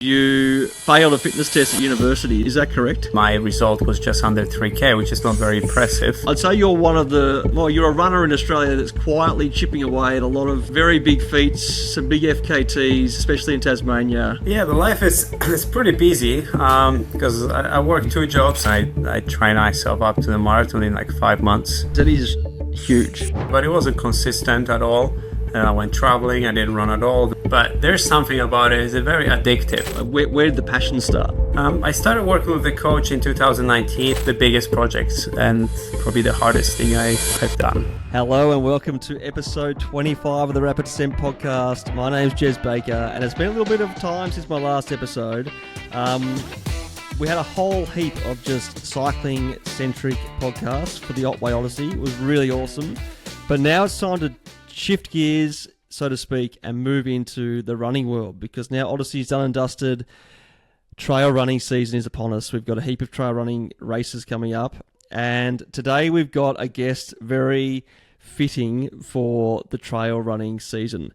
You failed a fitness test at university, is that correct? My result was just under 3K, which is not very impressive. I'd say you're you're a runner in Australia that's quietly chipping away at a lot of very big feats, some big FKTs, especially in Tasmania. Yeah, the life is pretty busy because I work 2 jobs. I train myself up to the marathon in like 5 months. That is huge. But it wasn't consistent at all. I went traveling, I didn't run at all. But there's something about it, it's very addictive. Where did the passion start? I started working with the coach in 2019, the biggest projects and probably the hardest thing I've done. Hello and welcome to episode 25 of the Rapid Ascent Podcast. My name's Jez Baker and it's been a little bit of time since my last episode. We had a whole heap of just cycling-centric podcasts for the Otway Odyssey. It was really awesome. But now it's time to shift gears, so to speak, and move into the running world because now Odyssey's done and dusted. Trail running season is upon us. We've got a heap of trail running races coming up. And today we've got a guest very fitting for the trail running season.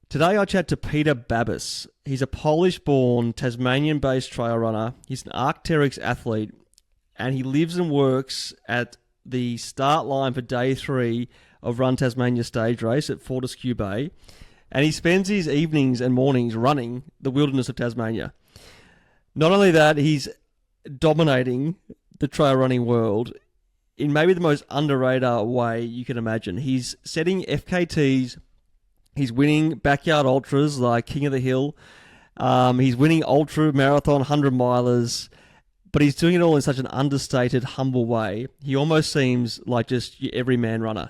Today I chat to Piotr Babis. He's a Polish-born, Tasmanian-based trail runner. He's an Arc'teryx athlete, and he lives and works at the start line for day 3 of Run Tasmania stage race at Fortescue Bay. And he spends his evenings and mornings running the wilderness of Tasmania. Not only that, he's dominating the trail running world in maybe the most underrated way you can imagine. He's setting FKTs. He's winning backyard ultras like King of the Hill. He's winning ultra marathon 100 milers, but he's doing it all in such an understated, humble way. He almost seems like just your everyman runner.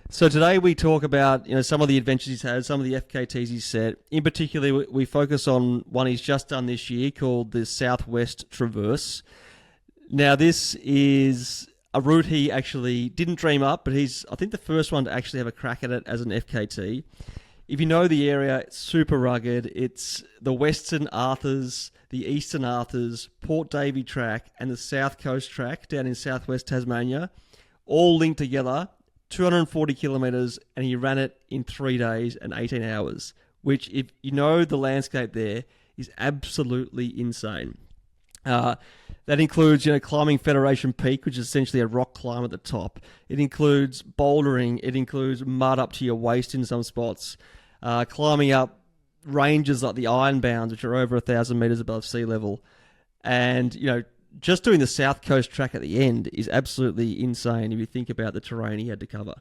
So today we talk about some of the adventures he's had, some of the FKTs he's set. In particular, we focus on one he's just done this year called the Southwest Traverse. Now this is a route he actually didn't dream up, but he's, I think, the first one to actually have a crack at it as an FKT. If you know the area, it's super rugged. It's the Western Arthurs, the Eastern Arthurs, Port Davey Track, and the South Coast Track down in southwest Tasmania, all linked together, 240 kilometres, and he ran it in 3 days and 18 hours, which, if you know the landscape there, is absolutely insane. That includes, climbing Federation Peak, which is essentially a rock climb at the top. It includes bouldering. It includes mud up to your waist in some spots. Climbing up ranges like the Ironbounds, which are over 1,000 metres above sea level. And, just doing the South Coast Track at the end is absolutely insane if you think about the terrain he had to cover.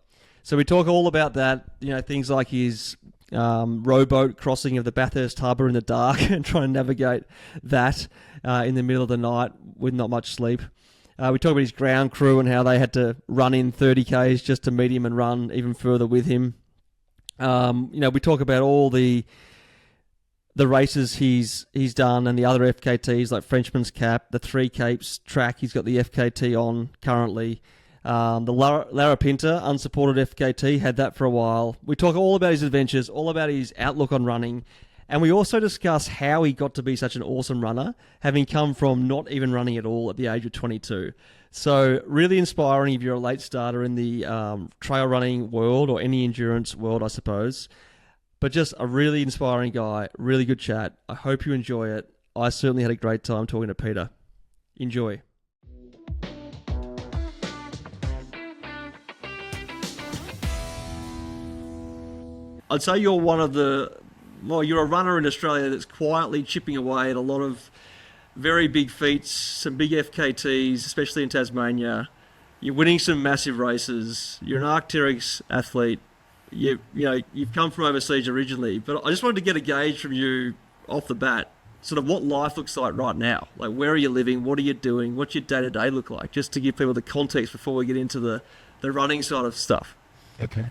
So we talk all about that, things like his rowboat crossing of the Bathurst Harbour in the dark and trying to navigate that in the middle of the night with not much sleep. We talk about his ground crew and how they had to run in 30 Ks just to meet him and run even further with him. We talk about all the races he's done and the other FKTs like Frenchman's Cap, the Three Capes track he's got the FKT on currently. The Larapinta unsupported FKT, had that for a while. We talk all about his adventures, all about his outlook on running, and we also discuss how he got to be such an awesome runner, having come from not even running at all at the age of 22. So really inspiring if you're a late starter in the trail running world or any endurance world, I suppose. But just a really inspiring guy, really good chat. I hope you enjoy it. I certainly had a great time talking to Peter. Enjoy. I'd say you're you're a runner in Australia that's quietly chipping away at a lot of very big feats, some big FKTs, especially in Tasmania. You're winning some massive races. You're an Arc'teryx athlete. You've come from overseas originally, but I just wanted to get a gauge from you off the bat, sort of what life looks like right now. Like, where are you living? What are you doing? What's your day-to-day look like? Just to give people the context before we get into the running side of stuff. Okay.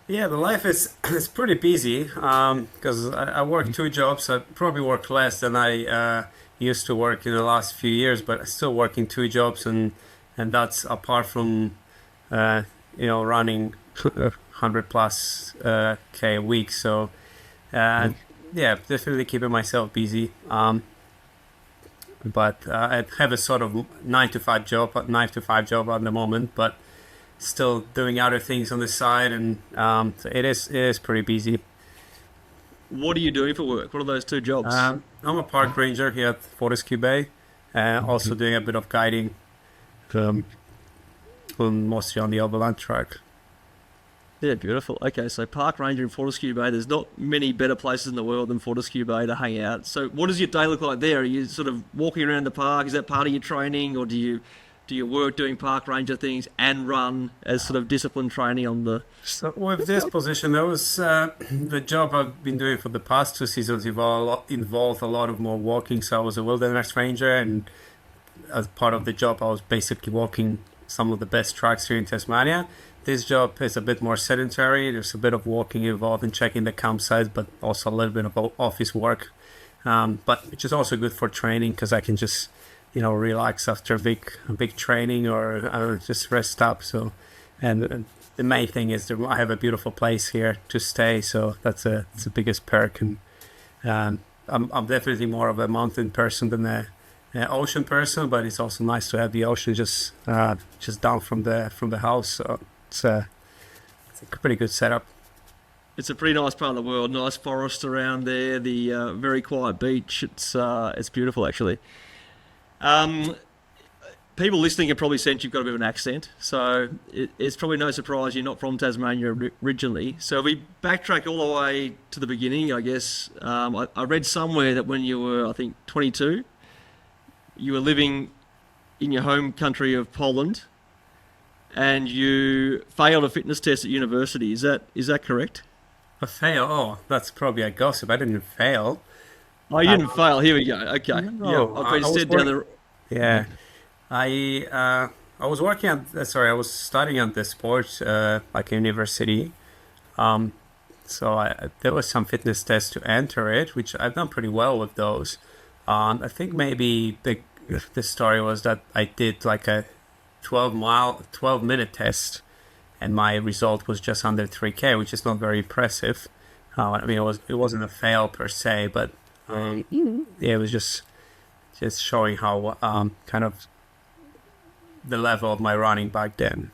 Yeah, the life is pretty busy because I work 2 jobs. I probably work less than I used to work in the last few years, but I still work in 2 jobs, and that's apart from running 100 plus K a week. So definitely keeping myself busy. But I have a sort of 9 to 5 job at the moment, but still doing other things on the side, and so it is pretty busy. What are you doing for work? What are those two jobs? I'm a park ranger here at Fortescue Bay, also doing a bit of guiding, mostly on the Overland Track. Yeah, beautiful. Okay, so park ranger in Fortescue Bay. There's not many better places in the world than Fortescue Bay to hang out. So what does your day look like there? Are you sort of walking around the park? Is that part of your training, or do you work doing park ranger things and run as sort of discipline training on the... So with this position, that was the job I've been doing for the past 2 seasons involved a lot of more walking. So I was a wilderness ranger, and as part of the job, I was basically walking some of the best tracks here in Tasmania. This job is a bit more sedentary. There's a bit of walking involved in checking the campsites, but also a little bit of office work. But which is also good for training, because I can just, relax after a big training, or just rest up. So, and the main thing is that I have a beautiful place here to stay. So that's the biggest perk. And I'm definitely more of a mountain person than an ocean person, but it's also nice to have the ocean just down from the house. So it's a pretty good setup. It's a pretty nice part of the world. Nice forest around there. The very quiet beach. It's beautiful, actually. People listening have probably sensed you've got a bit of an accent, so it's probably no surprise you're not from Tasmania originally. So if we backtrack all the way to the beginning, I guess. I read somewhere that when you were, I think, 22, you were living in your home country of Poland, and you failed a fitness test at university. Is that correct? A fail? Oh, that's probably a gossip. I didn't fail. Oh, you didn't fail. Here we go. Okay. No, I've been said down the... Yeah. I was working on... I was studying on the sport, like university. So there was some fitness tests to enter it, which I've done pretty well with those. I think maybe the story was that I did like a 12-minute test, and my result was just under 3K, which is not very impressive. It wasn't a fail per se, but it was just showing how kind of the level of my running back then.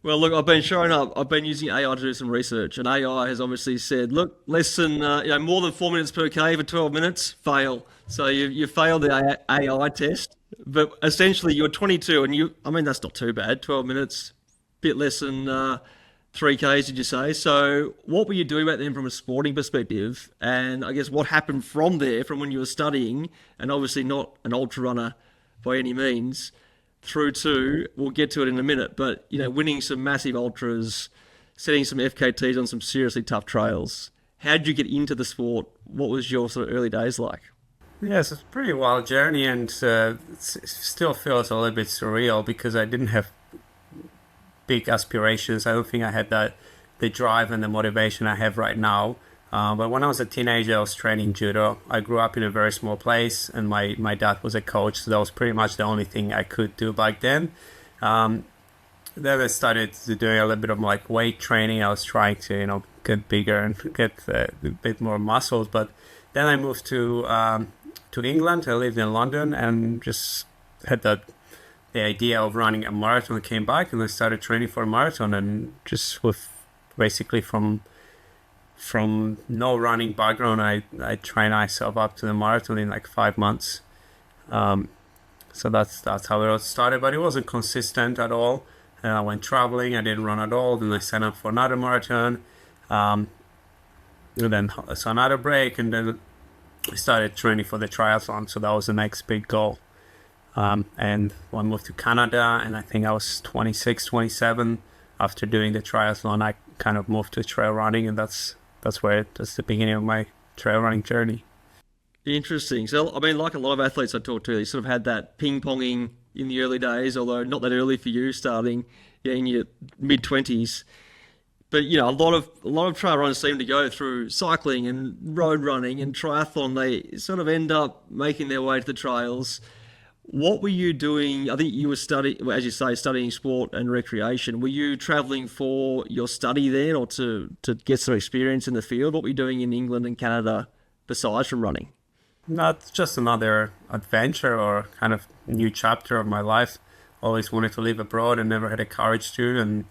Well, look, I've been using AI to do some research, and AI has obviously said, look, less than, more than 4 minutes per K for 12 minutes, fail. So you failed the AI test, but essentially you're 22, and that's not too bad, 12 minutes, bit less than 3Ks, did you say? So what were you doing back then from a sporting perspective? And I guess what happened from there, from when you were studying, and obviously not an ultra runner by any means, through to, we'll get to it in a minute, but, winning some massive ultras, setting some FKTs on some seriously tough trails. How did you get into the sport? What was your sort of early days like? Yes, it's a pretty wild journey, and it still feels a little bit surreal because I didn't have big aspirations. I don't think I had the drive and the motivation I have right now. But when I was a teenager, I was training judo. I grew up in a very small place, and my dad was a coach, so that was pretty much the only thing I could do back then. Then I started doing a little bit of like weight training. I was trying to, get bigger and get a bit more muscles. But then I moved to England. I lived in London and just had the idea of running a marathon. I came back and I started training for a marathon, and just with basically from no running background, I trained myself up to the marathon in like 5 months. So that's how it started, but it wasn't consistent at all. I went traveling, I didn't run at all. Then I signed up for another marathon. And then so another break, and then I started training for the triathlon. So that was the next big goal. And I moved to Canada, and I think I was 26, 27. After doing the triathlon, I kind of moved to trail running, and that's the beginning of my trail running journey. Interesting. So, like a lot of athletes I talk to, they sort of had that ping-ponging in the early days, although not that early for you, starting in your mid-20s. But, a lot of trail runners seem to go through cycling and road running and triathlon. They sort of end up making their way to the trails. What were you doing? I think you were studying sport and recreation. Were you travelling for your study then, or to get some experience in the field? What were you doing in England and Canada besides from running? Not just another adventure or kind of new chapter of my life. Always wanted to live abroad and never had the courage to. And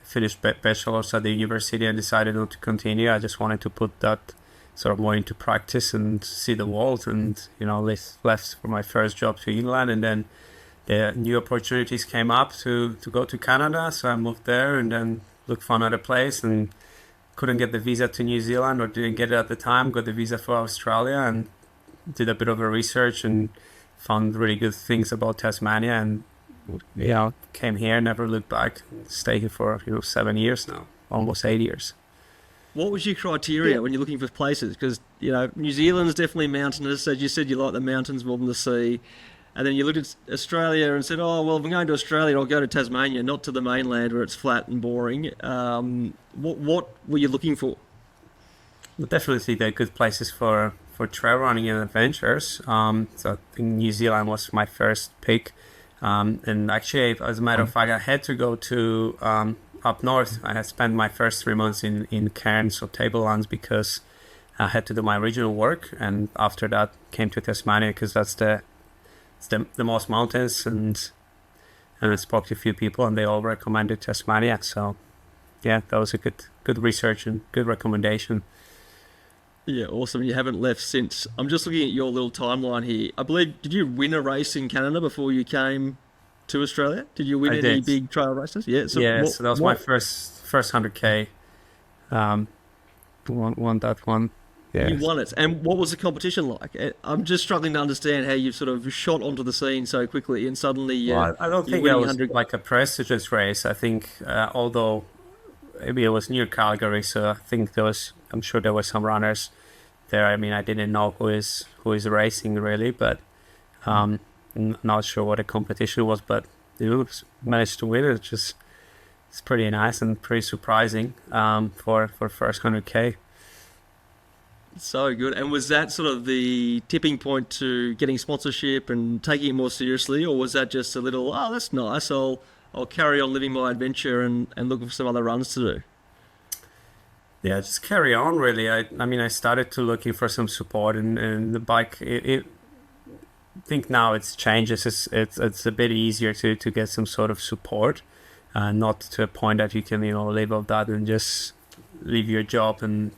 finished bachelor's at the university and decided not to continue. I just wanted to put that sort of more into practice and see the world, and left for my first job to England, and then the new opportunities came up to go to Canada, so I moved there and then looked for another place and couldn't get the visa to New Zealand, or didn't get it at the time. Got the visa for Australia and did a bit of a research and found really good things about Tasmania, and came here, never looked back. Stay here for 7 years now, almost 8 years. What was your criteria when you're looking for places? Because New Zealand's definitely mountainous. As you said, you like the mountains more than the sea. And then you looked at Australia and said, oh, well, if I'm going to Australia, I'll go to Tasmania, not to the mainland where it's flat and boring. What were you looking for? Well, definitely they're good places for trail running and adventures. So I think New Zealand was my first pick. And actually, as a matter of fact, I had to go to up north. I had spent my first 3 months in Cairns or Tablelands because I had to do my original work. And after that, came to Tasmania because that's the most mountains, and I spoke to a few people and they all recommended Tasmania. So yeah, that was a good research and good recommendation. Yeah, awesome. You haven't left since. I'm just looking at your little timeline here. I believe, did you win a race in Canada before you came to Australia? Did you win any big trail races? Yeah. So so that was my first 100K. Won that one. Yeah. You won it. And what was the competition like? I'm just struggling to understand how you've sort of shot onto the scene so quickly and suddenly... I don't think that was like a prestigious race. I think, although maybe it was near Calgary, so I think I'm sure there were some runners there. I mean, I didn't know who is racing really, but not sure what the competition was, but managed to win it. It's pretty nice and pretty surprising for first 100K. So good. And was that sort of the tipping point to getting sponsorship and taking it more seriously, or was that just a little, oh, that's nice, I'll carry on living my adventure and look for some other runs to do? Yeah, just carry on really. I started to looking for some support in the bike. I think now it's changes. It's a bit easier to get some sort of support, not to a point that you can live off that and just leave your job and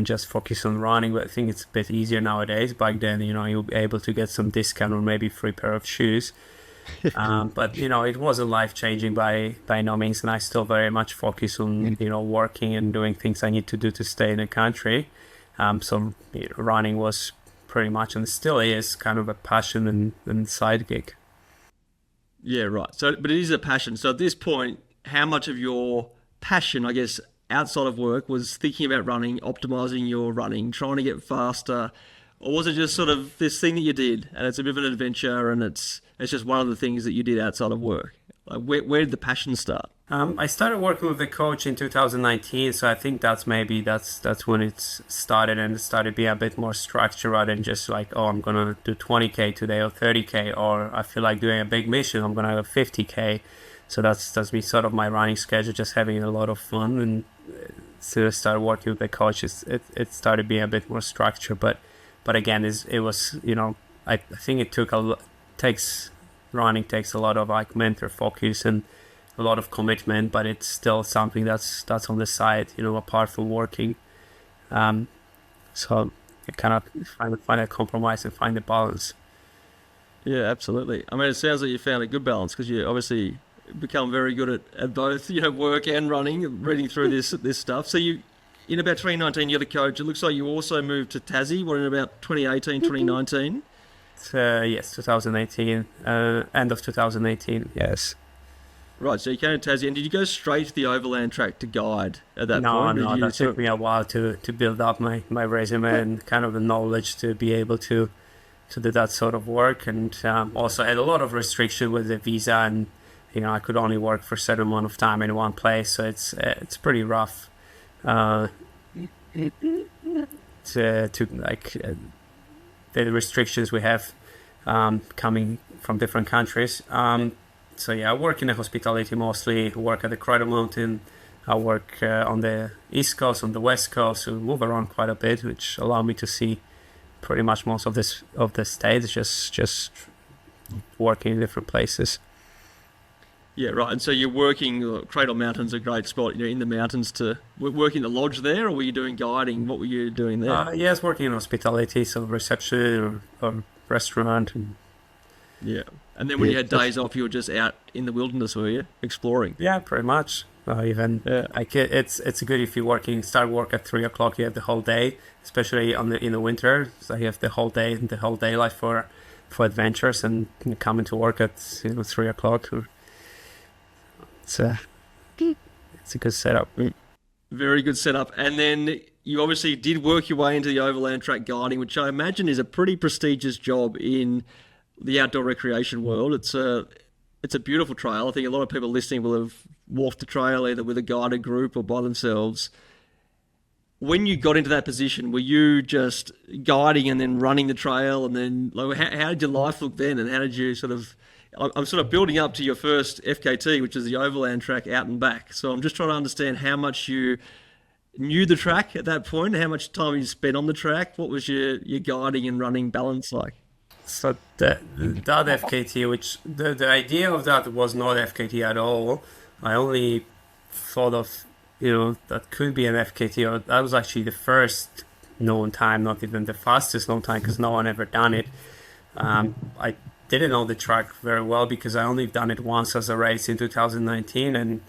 just focus on running. But I think it's a bit easier nowadays. Back then, you'll be able to get some discount or maybe free pair of shoes. But it wasn't life-changing by no means, and I still very much focus on working and doing things I need to do to stay in the country. So running was pretty much, and still is, kind of a passion and side gig. Yeah, right. So, but it is a passion. So at this point, how much of your passion, I guess, outside of work was thinking about running, optimizing your running, trying to get faster, or was it just sort of this thing that you did and it's a bit of an adventure and it's just one of the things that you did outside of work? Like where did the passion start? I started working with the coach in 2019, so I think that's when it started, and it started being a bit more structured rather than just like, oh, I'm gonna do 20K today or 30K, or I feel like doing a big mission, I'm gonna have 50K. So that's been sort of my running schedule, just having a lot of fun. And so I started working with the coach, it started being a bit more structured. But again, it was I think running takes a lot of like mental focus and a lot of commitment, but it's still something that's on the side, apart from working. So you kind of find a compromise and find a balance. Yeah, absolutely. I mean, it sounds like you found a good balance because you obviously become very good at both, work and running, reading through this stuff. So you, in about 2019, you're the coach. It looks like you also moved to Tassie, in about 2018, 2019? Yes, 2018, end of 2018, yes. Right, so you came to Tassie, and did you go straight to the Overland Track to guide at that point? No, that took me a while to build up my resume and kind of the knowledge to be able to do that sort of work. And also had a lot of restriction with the visa, and I could only work for a certain amount of time in one place, so it's pretty rough to the restrictions we have coming from different countries. So yeah, I work in the hospitality mostly, work at the Cradle Mountain. I work on the East Coast, on the West Coast, so move around quite a bit, which allow me to see pretty much most of the states, just working in different places. Yeah, right. And so you're working, Cradle Mountain's a great spot, in the mountains to working the lodge there, or were you doing guiding? What were you doing there? Yes, working in hospitality, so reception or restaurant. Yeah. And then when you had days off, you were just out in the wilderness, were you? Exploring? Yeah, pretty much. It's good if you start work at 3 o'clock, you have the whole day, especially in the winter. So you have the whole daylight for adventures, and coming to work at 3 o'clock. It's a good setup. Very good setup. And then you obviously did work your way into the Overland Track guiding, which I imagine is a pretty prestigious job in the outdoor recreation world. It's a beautiful trail. I think a lot of people listening will have walked the trail either with a guided group or by themselves. When you got into that position, were you just guiding and then running the trail? And then how did your life look then? And how did you I'm sort of building up to your first FKT, which is the Overland Track out and back. So I'm just trying to understand how much you knew the track at that point, how much time you spent on the track. What was your guiding and running balance like? So that FKT, which the idea of that was not FKT at all. I only thought of, that could be an FKT, or that was actually the first known time, not even the fastest known time, because no one ever done it. I didn't know the track very well because I only done it once as a race in 2019, and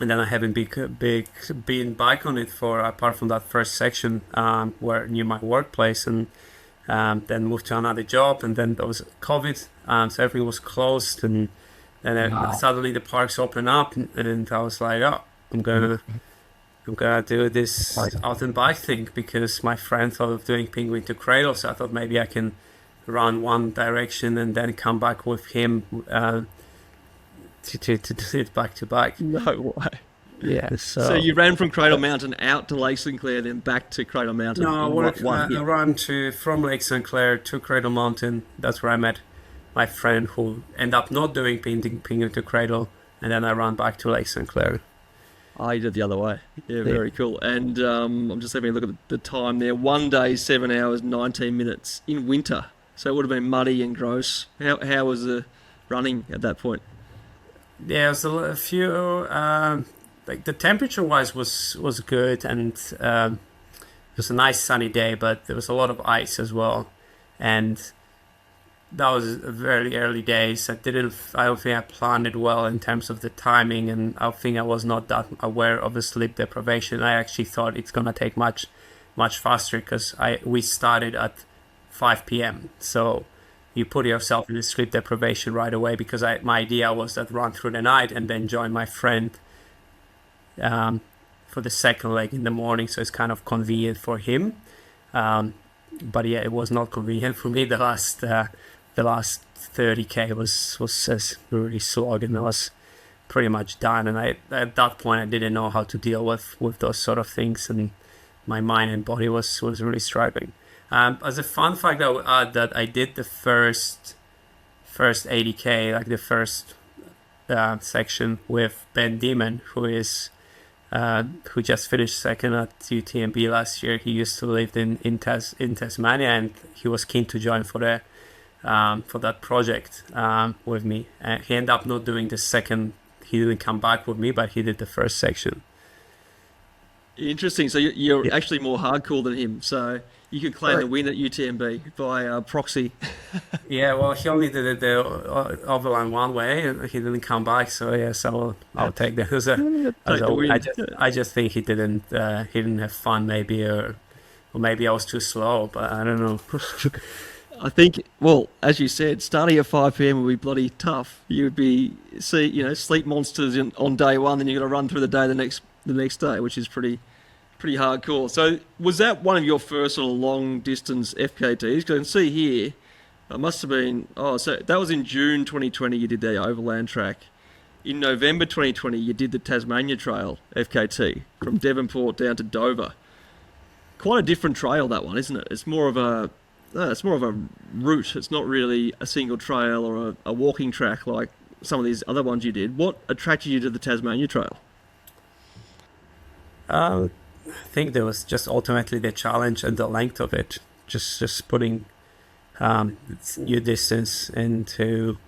then I haven't been back on it apart from that first section where near my workplace, and then moved to another job, and then there was COVID, so everything was closed, and then suddenly the parks opened up, and I was like, oh, I'm gonna do this out and bike thing, because my friend thought of doing Penguin to Cradle, so I thought maybe I can run one direction and then come back with him to do it back to back. No way. Yeah. So you ran from Cradle Mountain out to Lake St Clair, then back to Cradle Mountain? No, I ran from Lake St Clair to Cradle Mountain. That's where I met my friend who ended up not doing Penguin to Cradle, and then I ran back to Lake St Clair. You did the other way. Yeah, very cool. And I'm just having a look at the time there. 1 day, 7 hours, 19 minutes in winter. So it would have been muddy and gross. How was the running at that point? Yeah, it was a few... the temperature-wise was good, and it was a nice sunny day, but there was a lot of ice as well. And that was very early days. I don't think I planned it well in terms of the timing, and I think I was not that aware of the sleep deprivation. I actually thought it's gonna take much faster, because we started at 5 p.m. So you put yourself in the sleep deprivation right away, because my idea was that run through the night and then join my friend for the second leg in the morning, so it's kind of convenient for him. But yeah, it was not convenient for me. The last 30k was really slog, and I was pretty much done. And at that point I didn't know how to deal with those sort of things, and my mind and body was really struggling. As a fun fact, I would add that I did the first 80k, like the first section, with Ben Demon, who just finished second at UTMB last year. He used to live in Tasmania, and he was keen to join for that project with me. He ended up not doing the second. He didn't come back with me, but he did the first section. Interesting. So you're actually more hardcore than him. So you could claim the win at UTMB by proxy. Yeah, well, he only did it the Overland one way, and he didn't come back. So yes, I'll take that. I just think he didn't have fun, maybe, or maybe I was too slow, but I don't know. I think, well, as you said, starting at 5 p.m. would be bloody tough. You would be sleep monsters on day one, then you've got to run through the day the next day, which is pretty hardcore. So was that one of your first sort of long distance FKTs? Because I can see here, it must have been, so that was in June 2020 you did the Overland Track. In November 2020 you did the Tasmania Trail FKT from Devonport down to Dover. Quite a different trail, that one, isn't it? It's more of a route. It's not really a single trail or a walking track like some of these other ones you did. What attracted you to the Tasmania Trail? I think there was just ultimately the challenge and the length of it. Just putting new distance into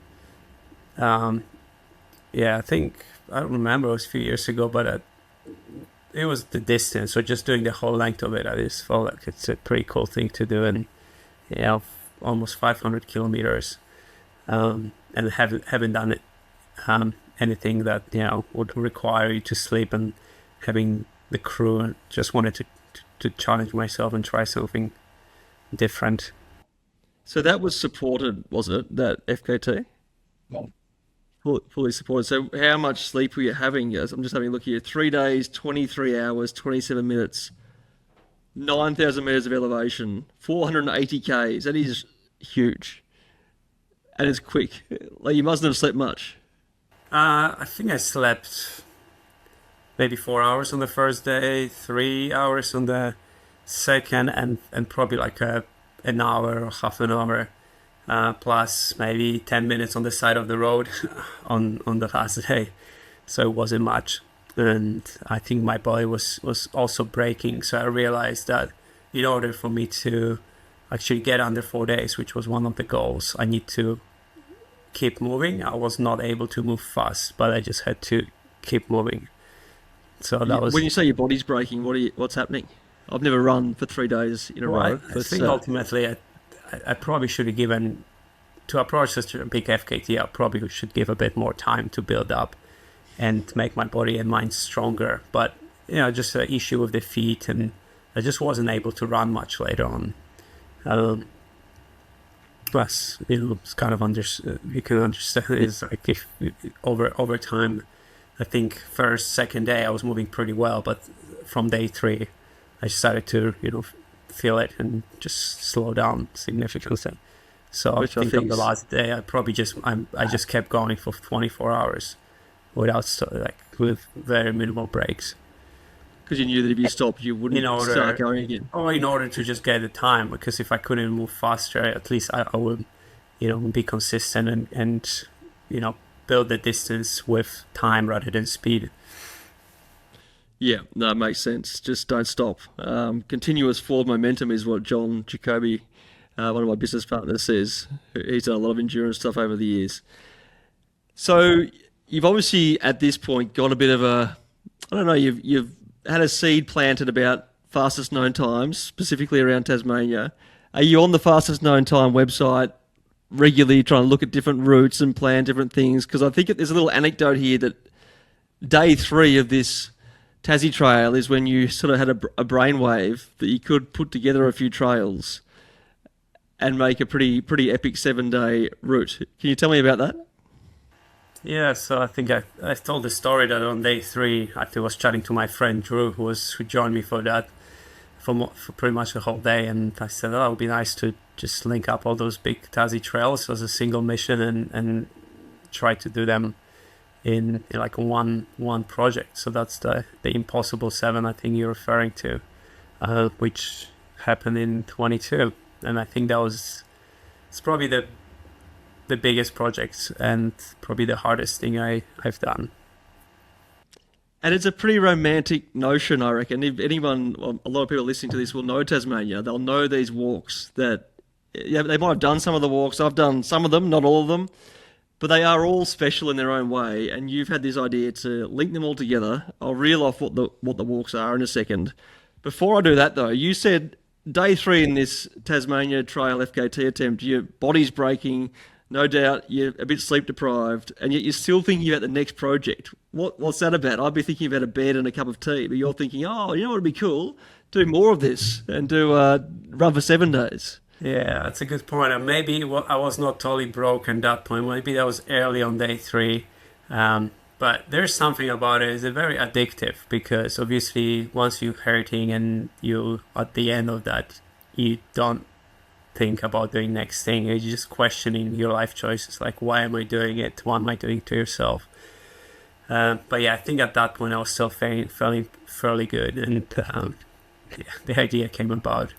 yeah, I don't remember, it was a few years ago, but it was the distance. So just doing the whole length of it, I just felt like it's a pretty cool thing to do. And almost 500 kilometers, and haven't done it anything that would require you to sleep, and having the crew, and just wanted to challenge myself and try something different. So that was supported, was it, that FKT? Fully supported. So how much sleep were you having? Yes, I'm just having a look here. 3 days, 23 hours, 27 minutes, 9,000 meters of elevation, 480 Ks. That is huge. And it's quick. Like, you mustn't have slept much. I think I slept maybe 4 hours on the first day, 3 hours on the second, and probably like an hour or half an hour, plus maybe 10 minutes on the side of the road on the last day. So it wasn't much. And I think my body was also breaking. So I realized that in order for me to actually get under 4 days, which was one of the goals, I need to keep moving. I was not able to move fast, but I just had to keep moving. So that was... When you say your body's breaking, what's happening? I've never run for 3 days in a row. I think ultimately I probably should have given, to approach such a big FKT, I probably should give a bit more time to build up and make my body and mind stronger. But, just an issue with the feet, and I just wasn't able to run much later on. Plus, it's kind of you can understand it's like if over time, I think second day I was moving pretty well, but from day 3, I started to, feel it and just slow down significantly. So I think on the last day, I just kept going for 24 hours with very minimal breaks. Because you knew that if you stopped, you wouldn't start going again. Or in order to just get the time, because if I couldn't move faster, at least I would, be consistent and build the distance with time rather than speed. Yeah, no, it makes sense. Just don't stop. Continuous forward momentum is what John Jacoby, one of my business partners, says. He's done a lot of endurance stuff over the years. So you've obviously, at this point, got a bit of you've had a seed planted about fastest known times, specifically around Tasmania. Are you on the fastest known time website regularly trying to look at different routes and plan different things? Because I think there's a little anecdote here that day 3 of this Tassie trail is when you sort of had a brainwave that you could put together a few trails and make a pretty epic 7-day route. Can you tell me about that? Yeah, so I think I told the story that on day 3, I was chatting to my friend Drew, who joined me for that for pretty much the whole day, and I said, it would be nice to just link up all those big Tassie trails as a single mission and try to do them in like one project. So that's the Impossible 7 I think you're referring to, which happened in 22, and I think it's probably the biggest project and probably the hardest thing I've done. And it's a pretty romantic notion, I reckon. If anyone, a lot of people listening to this will know Tasmania, they'll know these walks that, they might have done some of the walks. I've done some of them, not all of them, but they are all special in their own way. And you've had this idea to link them all together. I'll reel off what the walks are in a second. Before I do that though, you said day 3 in this Tasmania Trail FKT attempt, your body's breaking, no doubt you're a bit sleep deprived, and yet you're still thinking about the next project. What's that about? I'd be thinking about a bed and a cup of tea, but you're thinking, what would be cool? Do more of this and do run for 7 days. Yeah, that's a good point. And maybe I was not totally broke at that point. Maybe that was early on day 3. But there's something about it. It's very addictive, because obviously once you're hurting and you at the end of that, you don't think about doing next thing. You're just questioning your life choices, like, why am I doing it? What am I doing to yourself? But yeah, I think at that point I was still feeling fairly good, and the idea came about.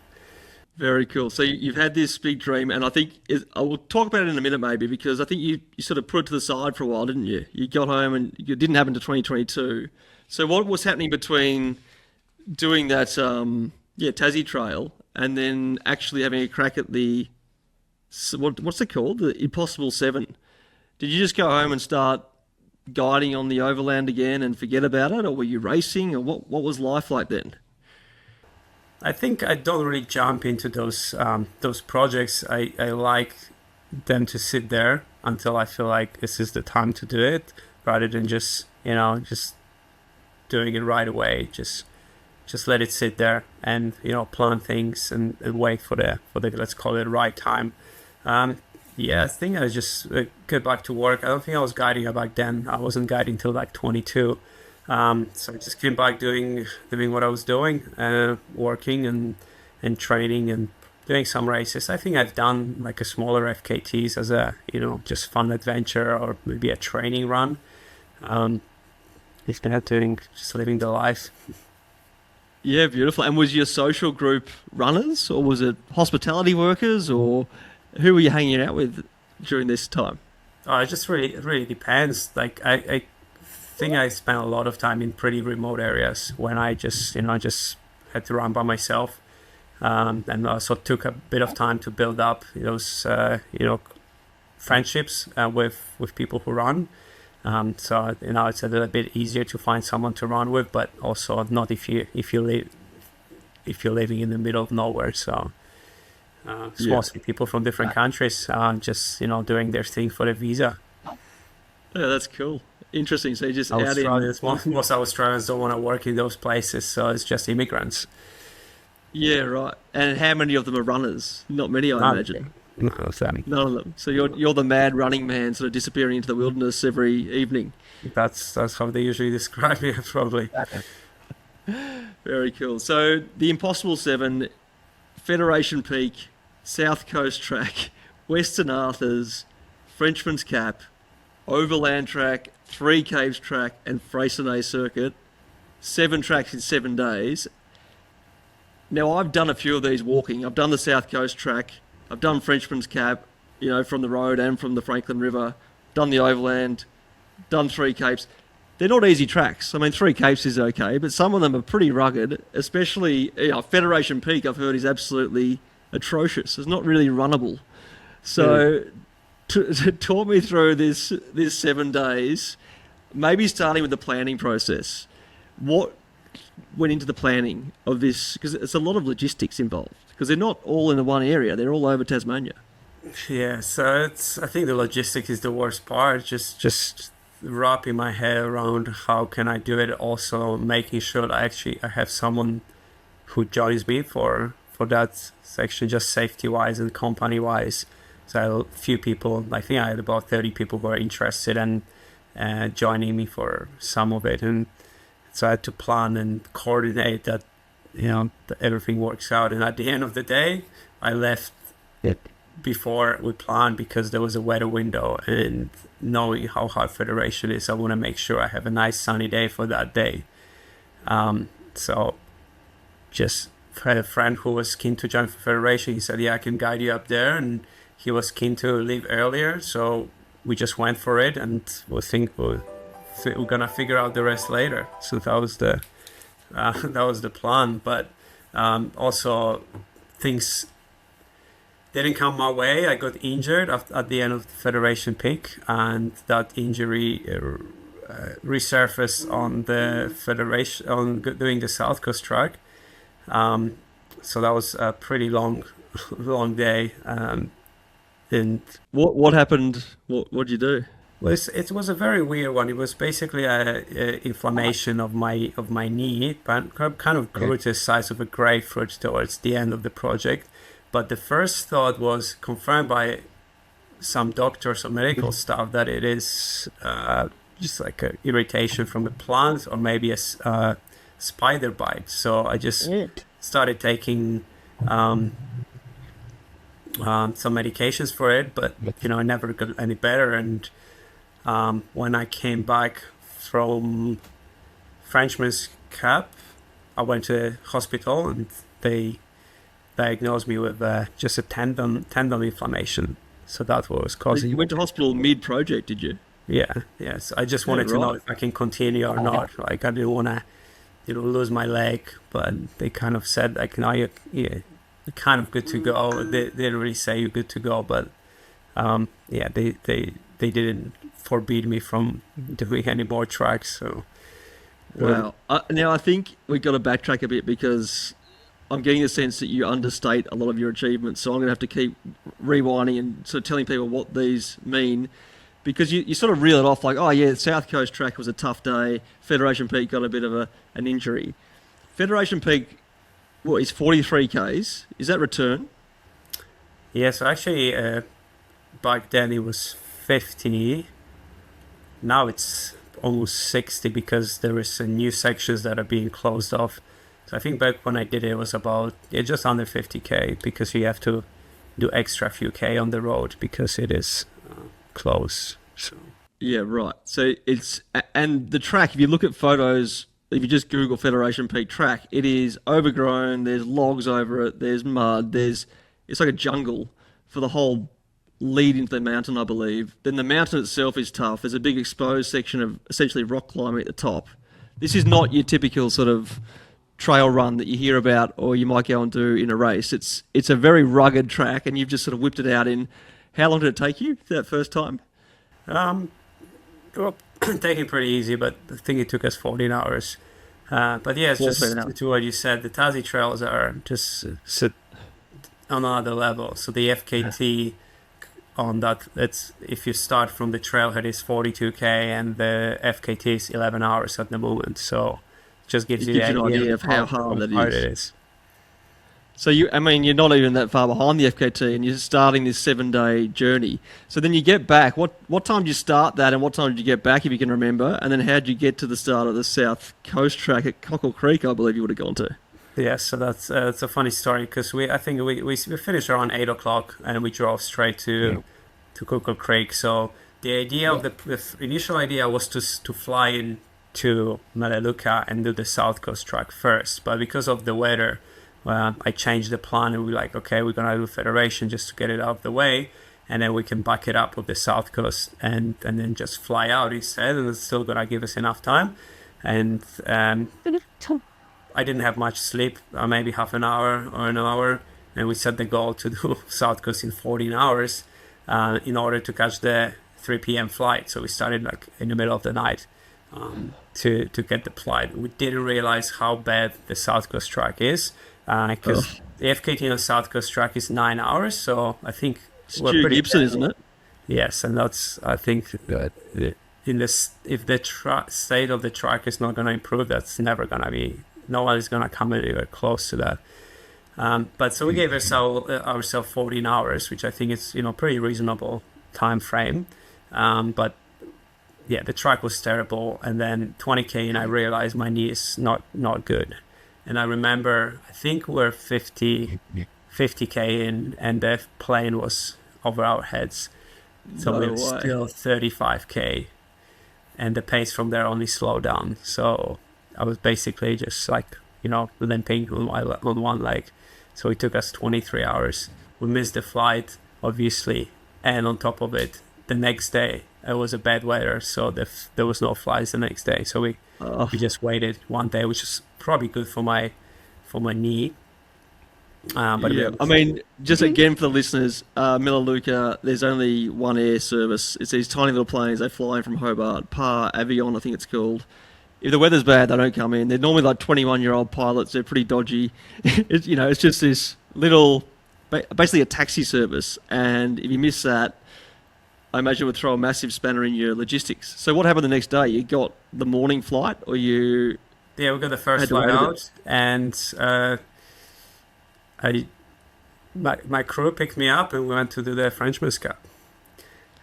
Very cool. So you've had this big dream, and I think I will talk about it in a minute maybe, because I think you sort of put it to the side for a while, didn't you? You got home and it didn't happen to 2022. So what was happening between doing that Tassie Trail and then actually having a crack at what's it called? The Impossible 7. Did you just go home and start guiding on the Overland again and forget about it, or were you racing, or what was life like then? I think I don't really jump into those projects. I like them to sit there until I feel like this is the time to do it, rather than just doing it right away. Just let it sit there and plan things and wait for the let's call it right time. I think I just get back to work. I don't think I was guiding back then. I wasn't guiding till like 22. So I just came back doing what I was doing, working and training and doing some races. I think I've done like a smaller FKTs as a just fun adventure or maybe a training run. Just living the life. Yeah, beautiful. And was your social group runners, or was it hospitality workers, or who were you hanging out with during this time? It just really depends. Like I think I spent a lot of time in pretty remote areas when I just had to run by myself, and also took a bit of time to build up those friendships with people who run. So it's a little bit easier to find someone to run with, but also not if you're living in the middle of nowhere. So it's mostly people from different countries, just doing their thing for the visa. Yeah, that's cool. Interesting. So you just most Australians don't want to work in those places, so it's just immigrants. Yeah, right. And how many of them are runners? Not many, I imagine. No, Sammy. None of them. So you're the mad running man, sort of disappearing into the wilderness every evening. That's how they usually describe me, probably. Very cool. So the Impossible 7, Federation Peak, South Coast Track, Western Arthurs, Frenchman's Cap, Overland Track, Three Caves Track, and Freycinet Circuit. 7 tracks in 7 days. Now, I've done a few of these walking. I've done the South Coast Track. I've done Frenchman's Cap, from the road and from the Franklin River. Done the Overland. Done Three Capes. They're not easy tracks. I mean, Three Capes is okay, but some of them are pretty rugged, especially Federation Peak, I've heard, is absolutely atrocious. It's not really runnable. So, talk me through this 7 days, maybe starting with the planning process. What went into the planning of this? Because it's a lot of logistics involved, because they're not all in the one area. They're all over Tasmania. Yeah, so I think the logistics is the worst part. Just wrapping my head around how can I do it. Also making sure that I have someone who joins me for that section, just safety wise and company wise. So a few people, I think I had about 30 people who are interested in joining me for some of it, and so I had to plan and coordinate that that everything works out. And at the end of the day, I left before we planned because there was a weather window, and knowing how hard Federation is, I want to make sure I have a nice sunny day for that day. So just had a friend who was keen to join Federation. He said, I can guide you up there, and he was keen to leave earlier, so we just went for it, and we're gonna figure out the rest later. So that was the plan. But also things didn't come my way. I got injured at the end of the Federation Peak, and that injury resurfaced on the Federation on doing the South Coast Track. So that was a pretty long day. And what happened? What did you do? Well, it was a very weird one. It was basically a inflammation of my knee, but kind of grew to the size of a grapefruit towards the end of the project. But the first thought was confirmed by some doctors or medical staff that it is just like an irritation from a plant or maybe a spider bite. So I just started taking some medications for it, but I never got any better. And when I came back from Frenchman's Cap, I went to the hospital, and they diagnosed me with just a tendon inflammation. So that was causing. You went to hospital mid-project, did you? Yeah. So I just wanted to know if I can continue or not. Like I didn't want to, lose my leg, but they kind of said like, no, you're kind of good to go. They didn't really say you're good to go, but they they didn't forbid me from doing any more tracks. So wow. Now I think we've got to backtrack a bit because I'm getting the sense that you understate a lot of your achievements. So I'm going to have to keep rewinding and sort of telling people what these mean. Because you sort of reel it off like, oh yeah, South Coast Track was a tough day. Federation Peak got a bit of an injury. Federation Peak, what, is 43 Ks? Is that return? yeah, so actually back then it was 50. Now it's almost 60 because there is new sections that are being closed off. So I think back when I did it, it was about just under 50k because you have to do extra few k on the road because it is close. So Yeah, right. So and the track, if you look at photos, if you just Google Federation Peak track, it is overgrown, there's logs over it, there's mud, it's like a jungle for the whole lead into the mountain, I believe. Then the mountain itself is tough. There's a big exposed section of essentially rock climbing at the top. This is not your typical sort of trail run that you hear about or you might go and do in a race. It's a very rugged track, and you've just sort of whipped it out in... How long did it take you that first time? well, taking pretty easy, but I think it took us 14 hours. But yeah, it's just to what you said, the Tassie trails are just on another level. So the FKT on that, if you start from the trailhead, is 42k, and the FKT is 11 hours at the moment. So it just gives you an idea of how hard it is. So you're not even that far behind the FKT, and you're starting this 7-day journey. So then you get back. What time did you start that, and what time did you get back, if you can remember? And then how did you get to the start of the South Coast Track at Cockle Creek? I believe you would have gone to. Yeah, so that's a funny story because I think we finished around 8 o'clock and we drove straight to Cockle Creek. So the idea of the initial idea was to fly in to Melaleuca and do the South Coast Track first, but because of the weather, I changed the plan, and we're like, okay, we're gonna do Federation just to get it out of the way, and then we can back it up with the South Coast and then just fly out instead, and it's still gonna give us enough time. And I didn't have much sleep, maybe half an hour or an hour, and we set the goal to do South Coast in 14 hours in order to catch the 3 p.m. flight. So we started like in the middle of the night to get the flight. We didn't realize how bad the South Coast Track is. Because the FKT on the South Coast Track is 9 hours, so I think we're pretty Gibson, bad. Isn't it? Yes, and that's, I think that in this, if the state of the track is not going to improve, that's never going to be. No one is going to come anywhere close to that. But so we gave ourselves 14 hours, which I think is pretty reasonable time frame. But yeah, the track was terrible, and then 20k, and I realized my knee is not good. And I remember, I think we're 50k in, and the plane was over our heads. So we were still 35k, and the pace from there only slowed down. So I was basically just like, limping on one leg. So it took us 23 hours. We missed the flight, obviously, and on top of it, the next day it was a bad weather, so there was no flights the next day. So we just waited one day, which is probably good for my knee. But yeah, just again for the listeners, Melaleuca, there's only one air service. It's these tiny little planes. They fly in from Hobart, Par Avion, I think it's called. If the weather's bad, they don't come in. They're normally like 21-year-old pilots. They're pretty dodgy. It's just this little, basically a taxi service. And if you miss that, I imagine it would throw a massive spanner in your logistics. So what happened the next day? You got the morning flight, or you... Yeah, we got the first flight out, and my crew picked me up, and we went to do the Frenchman's Cup.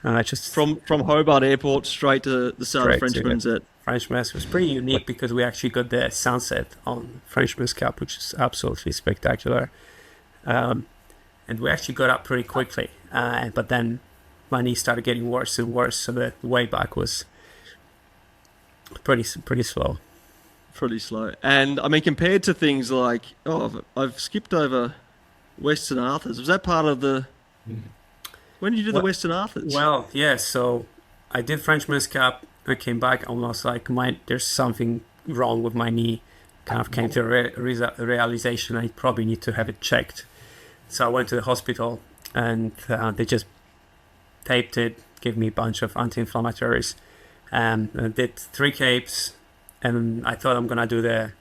And I just from Hobart Airport straight to the start of Frenchman's at Frenchman's was pretty unique because we actually got the sunset on Frenchman's Cup, which is absolutely spectacular. And we actually got up pretty quickly, but then my knee started getting worse and worse, so the way back was pretty slow. Pretty slow. And compared to things like, I've skipped over Western Arthurs. Was that part of the... When did you do the Western Arthurs? Well, yeah, so I did Frenchman's Cup. I came back almost like there's something wrong with my knee. Kind of came to a realization I probably need to have it checked. So I went to the hospital, and they just taped it, gave me a bunch of anti-inflammatories, and I did 3 capes, and I thought I'm gonna do the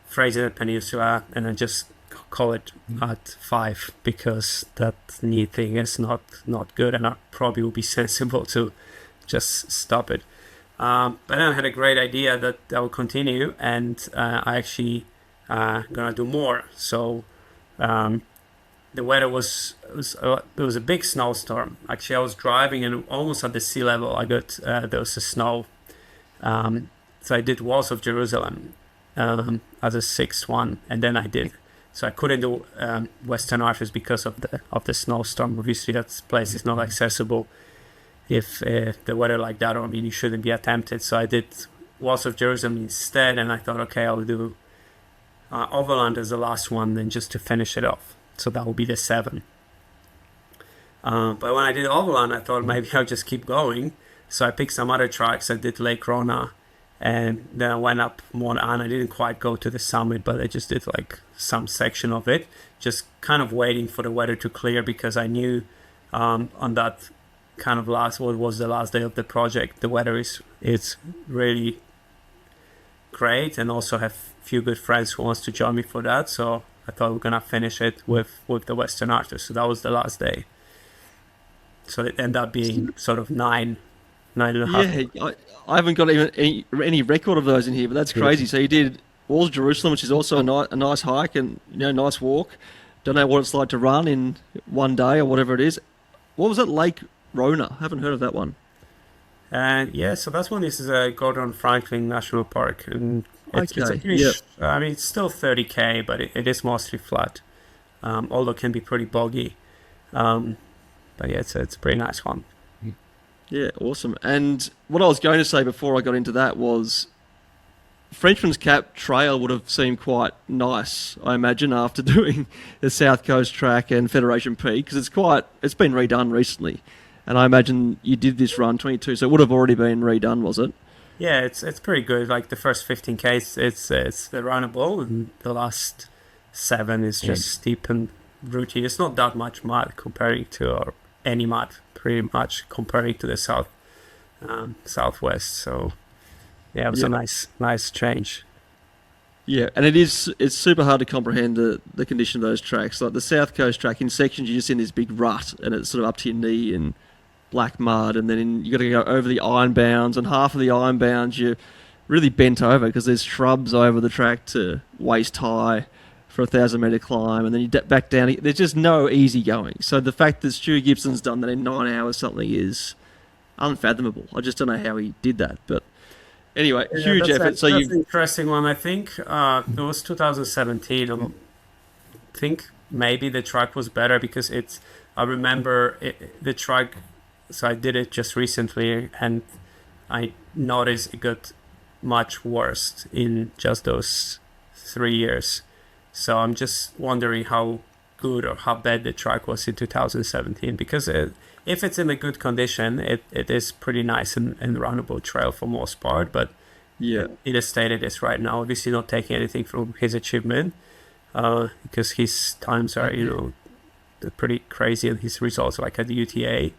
Fraser Peninsula, and I just call it at 5 because that knee thing is not good, and I probably would be sensible to just stop it. But then I had a great idea that I will continue, and I actually gonna do more. So the weather was there was a big snowstorm. Actually, I was driving and almost at the sea level. I got there was a snow. So I did Walls of Jerusalem as a 6th one, and then I did. So I couldn't do Western Arches because of the snowstorm. Obviously, that place is not accessible if the weather like that. Or I mean, you shouldn't be attempted. So I did Walls of Jerusalem instead, and I thought, okay, I'll do Overland as the last one, then just to finish it off. So that will be the 7. But when I did Overland, I thought maybe I'll just keep going. So I picked some other tracks. I did Lake Rona, and then I went up more, and I didn't quite go to the summit, but I just did like some section of it, just kind of waiting for the weather to clear, because I knew on that kind of what was the last day of the project, the weather is really great, and also have a few good friends who wants to join me for that. So I thought we were gonna finish it with the Western Arches. So that was the last day. So it ended up being sort of 9 and a half. Yeah, I haven't got even any record of those in here, but that's crazy. So you did Walls of Jerusalem, which is also a nice hike and nice walk. Don't know what it's like to run in one day or whatever it is. What was it, Lake Rona? Haven't heard of that one. Yeah, so that's one. This is a Gordon Franklin National Park, and it's a huge, I mean, it's still 30k, but it is mostly flat, although it can be pretty boggy. But yeah, it's a pretty nice one. Yeah, awesome. And what I was going to say before I got into that was Frenchman's Cap Trail would have seemed quite nice, I imagine, after doing the South Coast Track and Federation Peak, because it's been redone recently. And I imagine you did this run 22, so it would have already been redone, was it? Yeah, it's pretty good. Like the first 15k, it's runnable, and the last 7 is just steep and rooty. It's not that much mud comparing to, or any mud, pretty much comparing to the southwest. So yeah, it was a nice change. Yeah, and it's super hard to comprehend the condition of those tracks. Like the South Coast Track, in sections you're just in this big rut, and it's sort of up to your knee in black mud, and then you got to go over the ironbounds, and half of the ironbounds you're really bent over because there's shrubs over the track to waist high for a 1,000-metre climb, and then you back down. There's just no easy going. So the fact that Stu Gibson's done that in 9 hours something is unfathomable. I just don't know how he did that, but anyway, huge effort. That's an interesting one. I think it was 2017. I think maybe the track was better because I remember the track. So I did it just recently, and I noticed it got much worse in just those 3 years. So I'm just wondering how good or how bad the track was in 2017, because if it's in a good condition, it is pretty nice and runnable trail for most part. But yeah, in the state it is right now, obviously not taking anything from his achievement, because his times are pretty crazy, and his results like at the UTA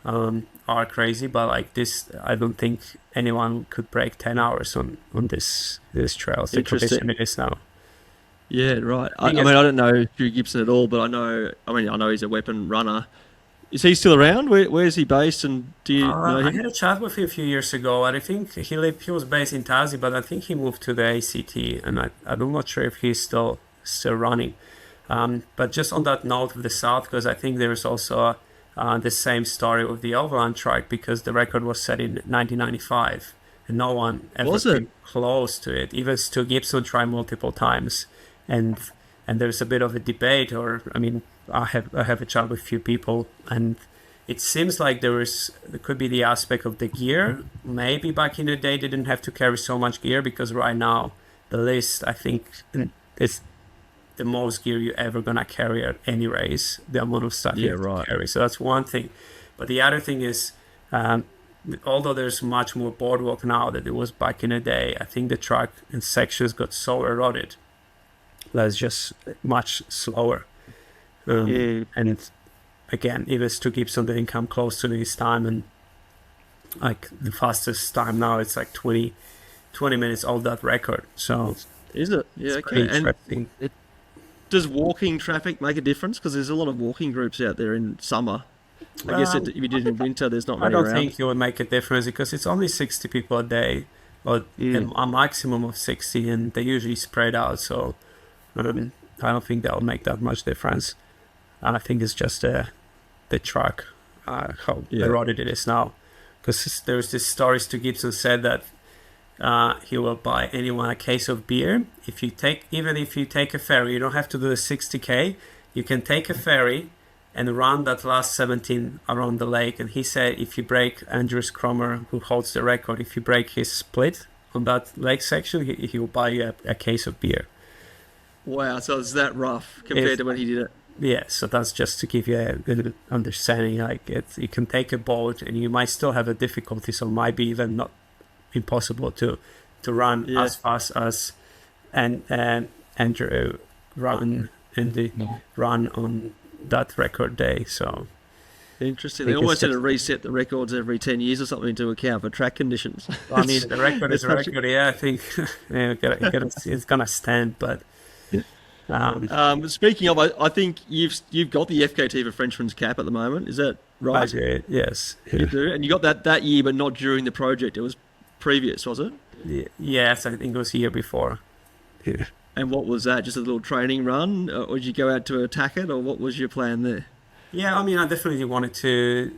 are crazy. But like this, I don't think anyone could break 10 hours on this trail. The condition it is now. Yeah, right. I mean, I don't know Drew Gibson at all, but I know he's a weapon runner. Is he still around? Where's he based? And do you know him? I had a chat with him a few years ago, and I think he was based in Tassie, but I think he moved to the ACT, and I'm not sure if he's still running. But just on that note of the South, because I think there's also the same story with the Overland Track, because the record was set in 1995, and no one ever came close to it. Even Stu Gibson tried multiple times. And there's a bit of a debate, or I mean, I have a chat with a few people, and it seems like there could be the aspect of the gear. Maybe back in the day they didn't have to carry so much gear, because right now the list, I think, is the most gear you're ever gonna carry at any race. The amount of stuff you have to carry. So that's one thing. But the other thing is, although there's much more boardwalk now than there was back in the day, I think the track and sections got so eroded that's just much slower. And again, it was to Gibson didn't come close to his time, and like the fastest time now it's like 20 minutes off that record. So is it? Yeah, okay. And does walking traffic make a difference? Because there's a lot of walking groups out there in summer. I guess if you did in winter, there's not many around. I don't think it would make a difference because it's only 60 people a day, or a maximum of 60, and they usually spread out. So I don't think that will make that much difference. And I think it's just the track, how eroded it is now. Because there's this story Stu Gibson said that he will buy anyone a case of beer. Even if you take a ferry, you don't have to do the 60K. You can take a ferry and run that last 17 around the lake. And he said if you break Andrews Cromer, who holds the record, if you break his split on that lake section, he will buy you a case of beer. Wow, so it's that rough compared to when he did it. Yeah, so that's just to give you a good understanding. Like you can take a boat and you might still have a difficulty, so it might be even not impossible to run as fast as Andrew run in the run on that record day. So interesting. They almost had to reset the records every 10 years or something to account for track conditions. I mean, the record is a record. Yeah, I think it's gonna stand, but. Speaking of, I think you've got the FKT for Frenchman's Cap at the moment. Is that right? I do, yes. You do, and you got that year, but not during the project. It was previous, was it? Yes, I think it was a year before. Yeah. And what was that? Just a little training run, or did you go out to attack it, or what was your plan there? Yeah, I mean, I definitely wanted to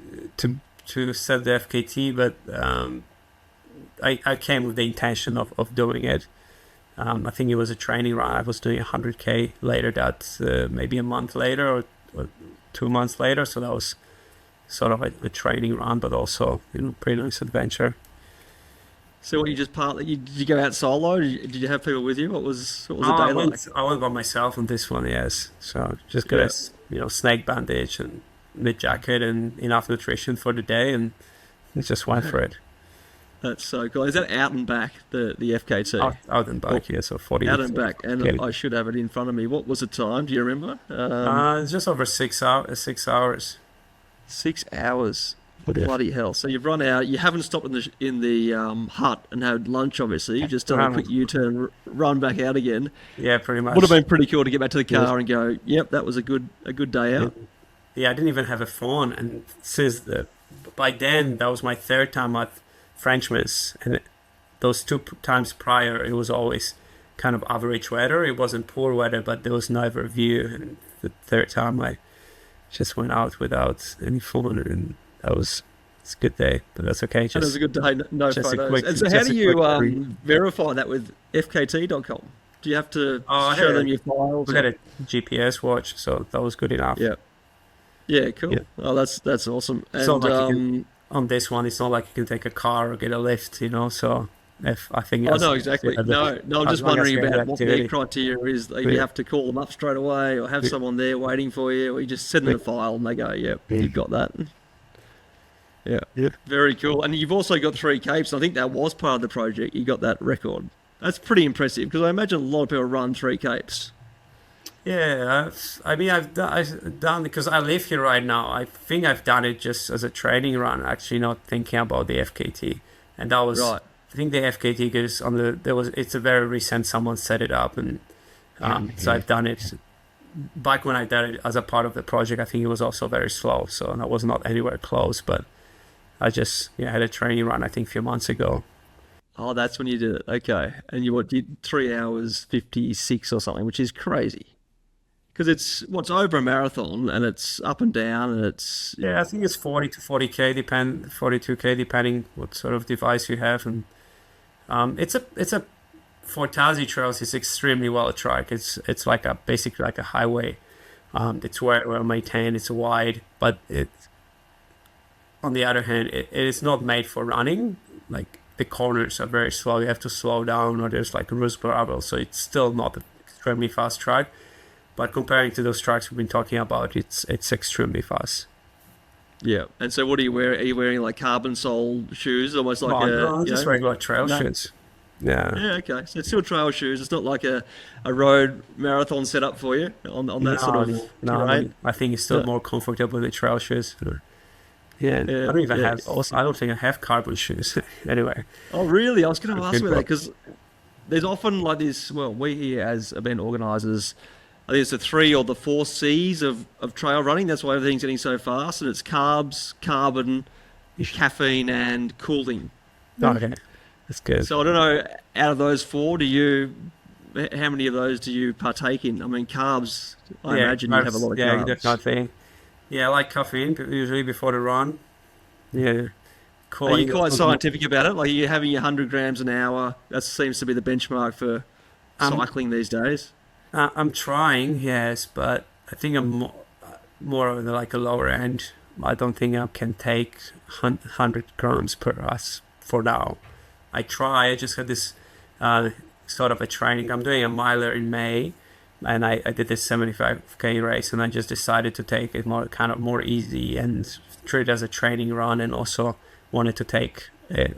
set the FKT, but I came with the intention of doing it. I think it was a training run. I was doing 100K later, that maybe a month later or 2 months later. So that was sort of a training run, but also pretty nice adventure. So what, did you go out solo? Did you have people with you? What was the day like? I went by myself on this one, yes. So just got a snake bandage and mid jacket and enough nutrition for the day, and just went for it. That's so cool. Is that out and back, the FKT? Out and back, yeah, so 40. Out and back, and I should have it in front of me. What was the time? Do you remember? It's just over 6 hours. 6 hours. 6 hours. Bloody hell! So you've run out. You haven't stopped in the hut and had lunch. Obviously, you just done a quick U-turn, run back out again. Yeah, pretty much. Would have been pretty cool to get back to the car and go, "Yep, that was a good day out." Yeah, I didn't even have a phone, and by then that was my third time at Frenchman's, and those 2 times prior, it was always kind of average weather. It wasn't poor weather, but there was never a view. And the third time, I just went out without any phone, and it's a good day, but that's okay. That was a good day, no photos. And so how do you verify that with FKT.com? Do you have to show them your files? We had a GPS watch, so that was good enough. Yeah, cool. Yeah. Oh, that's awesome. And on this one, it's not like you can take a car or get a lift, so I think... no, exactly. No, I'm just wondering about what their criteria is. You have to call them up straight away or have someone there waiting for you, or you just send them a file and they go, yep, you've got that. Yeah, very cool. And you've also got 3 capes. I think that was part of the project. You got that record. That's pretty impressive, because I imagine a lot of people run 3 capes. Yeah, I mean, I've done, because I live here right now. I think I've done it just as a training run, actually not thinking about the FKT. And that was, right. I think the FKT goes it's a very recent, someone set it up, and so I've done it. Back when I did it as a part of the project, I think it was also very slow, so that was not anywhere close, but I just had a training run, I think, a few months ago. Oh, that's when you did it. Okay. And you did 3 hours 56 or something, which is crazy. Because it's over a marathon, and it's up and down, and it's... Yeah, I think it's 40 to 40K, 42K, depending what sort of device you have. And it's a for Tassie trails, it's extremely well tracked. It's basically like a highway. It's well maintained, it's wide, but on the other hand, it is not made for running. Like, the corners are very slow. You have to slow down, or there's like loose gravel, so it's still not an extremely fast track. But comparing to those tracks we've been talking about, it's extremely fast. Yeah. And so what are you wearing? Are you wearing like carbon sole shoes, almost like just regular trail shoes? Yeah. Yeah, okay. So it's still trail shoes. It's not like a road marathon setup for you on that sort of terrain. I think it's still more comfortable with trail shoes. Yeah, I don't even have. Awesome. I don't think I have carbon shoes. Anyway. Oh, really? I was going to ask about that because there's often like this. Well, we here as event organisers, I think it's the 3 or the 4 C's of trail running. That's why everything's getting so fast, and it's carbs, carbon, caffeine, and cooling. Okay, that's good. So I don't know. Out of those 4, how many of those do you partake in? I mean, carbs. I imagine you have a lot of carbs. Yeah, that kind of thing. Yeah, I like caffeine usually before the run. Yeah. Are you quite scientific about it? Like, you're having your 100 grams an hour. That seems to be the benchmark for cycling these days. I'm trying, yes, but I think I'm more of like a lower end. I don't think I can take 100 grams per us for now. I try. I just had this sort of a training. I'm doing a miler in May, and I did this 75k race, and I just decided to take it more easy and treat it as a training run, and also wanted to take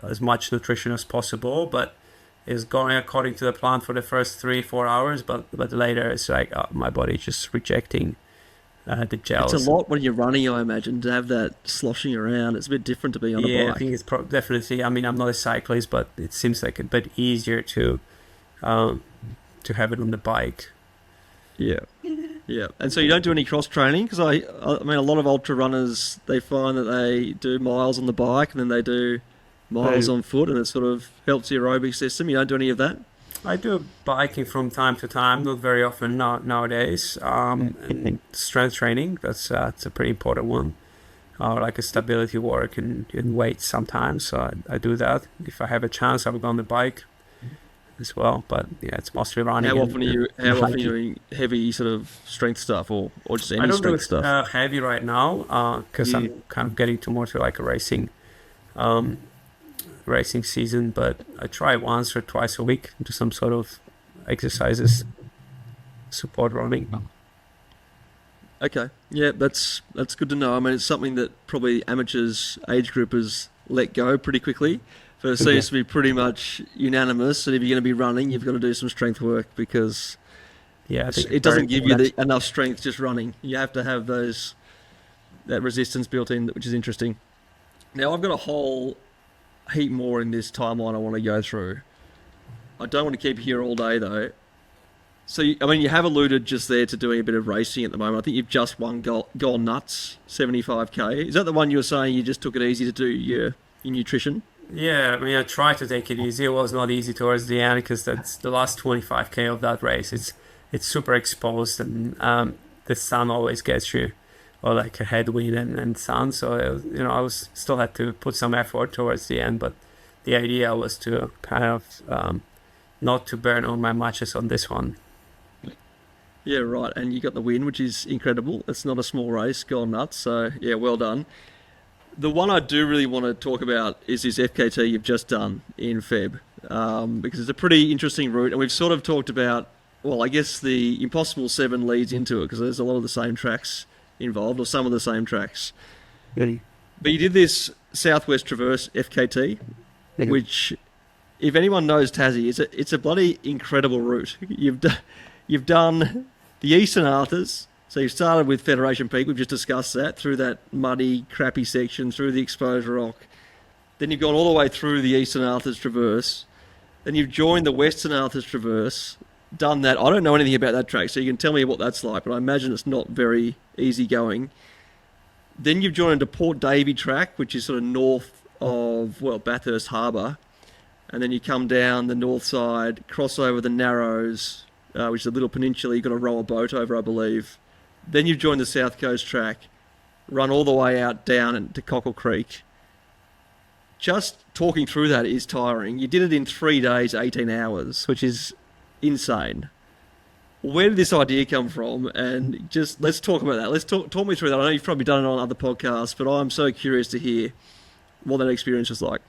as much nutrition as possible, but it's going according to the plan for the first 3-4 hours, but later it's like my body just rejecting the gels. It's a lot when you're running, I imagine, to have that sloshing around. It's a bit different to be on a bike. Yeah, I think it's definitely. I mean, I'm not a cyclist, but it seems like a bit easier to have it on the bike. Yeah. Yeah, and so you don't do any cross training? Because I mean, a lot of ultra runners, they find that they do miles on the bike and then they do miles on foot, and it sort of helps the aerobic system. You don't do any of that? I do biking from time to time, not very often nowadays. And strength training, that's a pretty important one. Like a stability work and weights sometimes. So I do that. If I have a chance, I will go on the bike as well, but yeah, it's mostly running. How often are you doing heavy sort of strength stuff, or just any strength stuff? I don't do heavy right now because I'm kind of getting more to like a racing season, but I try once or twice a week do some sort of exercises, support running. Okay, yeah, that's good to know. I mean, it's something that probably amateurs, age groupers let go pretty quickly. But it seems to be pretty much unanimous that if you're going to be running, you've got to do some strength work, because it doesn't give you enough strength just running. You have to have that resistance built in, which is interesting. Now, I've got a whole heap more in this timeline I want to go through. I don't want to keep you here all day, though. So, you have alluded just there to doing a bit of racing at the moment. I think you've just won Gone Nuts 75k. Is that the one you were saying you just took it easy to do your nutrition? Yeah, I mean, I tried to take it easy. It was not easy towards the end because that's the last 25k of that race. It's super exposed, and the sun always gets you, or like a headwind and sun. So I was still had to put some effort towards the end. But the idea was to kind of not to burn all my matches on this one. Yeah, right. And you got the win, which is incredible. It's not a small race, Gone Nuts. So yeah, well done. The one I do really want to talk about is this FKT you've just done in Feb, because it's a pretty interesting route, and we've sort of talked about, well, I guess the Impossible 7 leads into it, because there's a lot of the same tracks involved, or some of the same tracks. Really? But you did this Southwest Traverse FKT, which, if anyone knows Tassie, it's a bloody incredible route. You've done the Eastern Arthurs. So you've started with Federation Peak, we've just discussed that, through that muddy, crappy section, through the exposed rock. Then you've gone all the way through the Eastern Arthurs Traverse. Then you've joined the Western Arthurs Traverse, done that. I don't know anything about that track, so you can tell me what that's like, but I imagine it's not very easy going. Then you've joined a Port Davey track, which is sort of north of, Bathurst Harbour. And then you come down the north side, cross over the Narrows, which is a little peninsula you've got to row a boat over, I believe. Then you've joined the South Coast track, run all the way out down to Cockle Creek. Just talking through that is tiring. You did it in 3 days, 18 hours, which is insane. Where did this idea come from? And just let's talk about that. Let's talk me through that. I know you've probably done it on other podcasts, but I'm so curious to hear what that experience was like.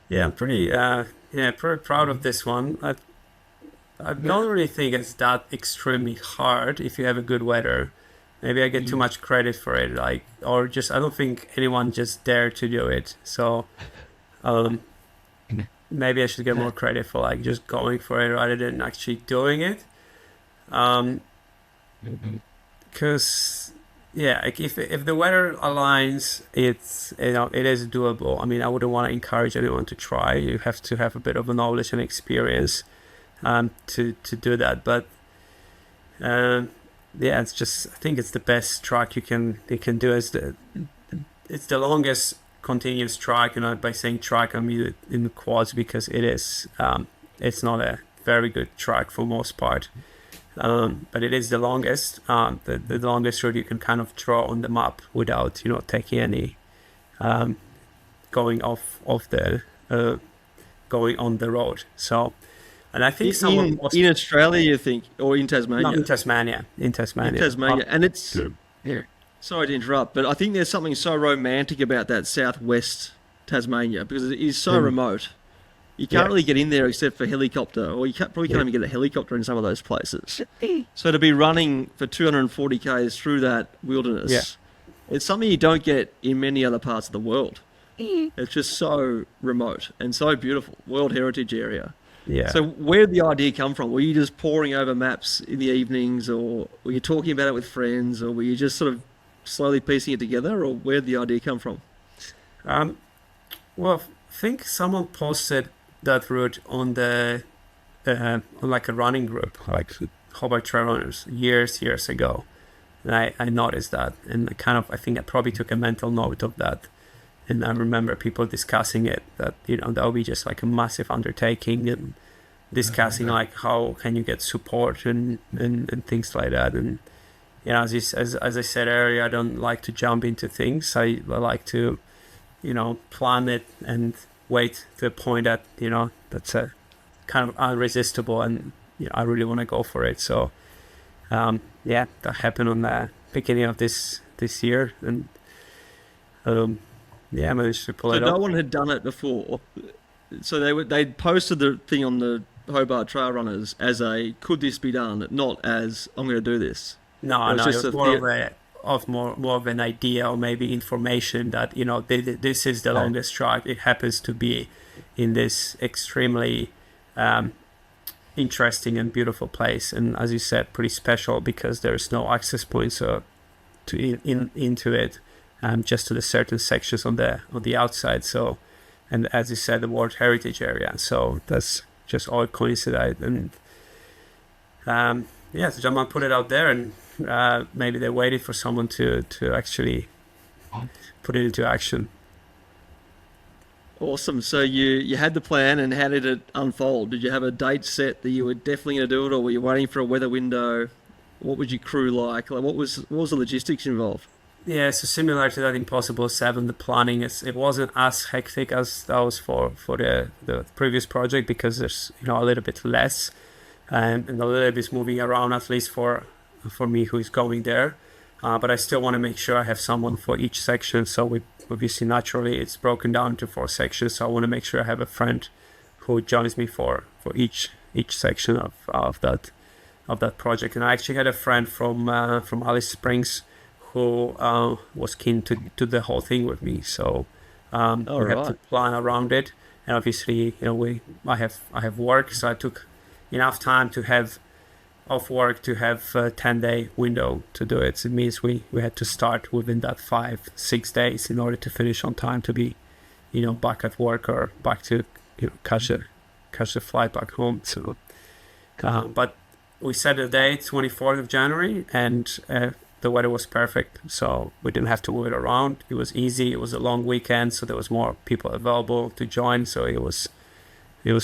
Yeah, I'm pretty proud of this one. I don't really think it's that extremely hard if you have a good weather. Maybe I get too much credit for it, I don't think anyone just dared to do it. So, maybe I should get more credit for like just going for it rather than actually doing it. Because like if the weather aligns, it's it is doable. I mean, I wouldn't want to encourage anyone to try. You have to have a bit of a knowledge and experience to do that. But it's just, I think it's the best track you can do. It's the longest continuous track. By saying track, I mean in the quads, because it is it's not a very good track for most part. But it is the longest, the longest route you can kind of draw on the map without, taking any going off the going on the road. So, and I think someone in Australia, you think, or in Tasmania? No, in Tasmania. And it's sorry to interrupt, but I think there's something so romantic about that southwest Tasmania, because it is so remote. You can't really get in there except for helicopter, or you probably can't even get a helicopter in some of those places. So to be running for 240 k's through that wilderness, it's something you don't get in many other parts of the world. It's just so remote and so beautiful. World Heritage Area. Yeah. So where did the idea come from? Were you just poring over maps in the evenings, or were you talking about it with friends, or were you just sort of slowly piecing it together, or where did the idea come from? Well, I think someone posted that route on the on like a running group, like Hobart Trail Runners, years ago, and I noticed that, and I think I probably took a mental note of that, and I remember people discussing it, that that would be just like a massive undertaking, and discussing like how can you get support and things like that. And as I said earlier, I don't like to jump into things. I like to plan it and wait to a point that that's a kind of irresistible, and I really want to go for it. So that happened on the beginning of this year, and I managed to pull it So off. no one had done it before, so they'd posted the thing on the Hobart Trail Runners as a could this be done, not as I'm going to do this. No, it was more of an idea, or maybe information that this is the longest track. It happens to be in this extremely interesting and beautiful place, and as you said, pretty special, because there's no access points into it, just to the certain sections on the outside. So, and as you said, the World Heritage Area. So that's just all coincided, and so Jamal put it out there, and maybe they waited for someone to actually put it into action. Awesome. So you had the plan, and how did it unfold? Did you have a date set that you were definitely going to do it, or were you waiting for a weather window? What was your crew like? What was the logistics involved? Yeah, so similar to that Impossible 7, the planning it wasn't as hectic as that was for the previous project, because there's a little bit less, and a little bit moving around, at least for me who is going there. But I still want to make sure I have someone for each section. So we obviously, naturally, it's broken down into 4 sections. So I want to make sure I have a friend who joins me for each section of that project. And I actually had a friend from Alice Springs who was keen to do the whole thing with me. So we have to plan around it. And obviously, I have work, so I took enough time to have off work to have a 10-day window to do it. So it means we had to start within that 5-6 days in order to finish on time to be back at work, or back to catch a flight back home. So but we set a date, 24th of January, and the weather was perfect, so we didn't have to wait around. It was easy. It was a long weekend, so there was more people available to join, so it was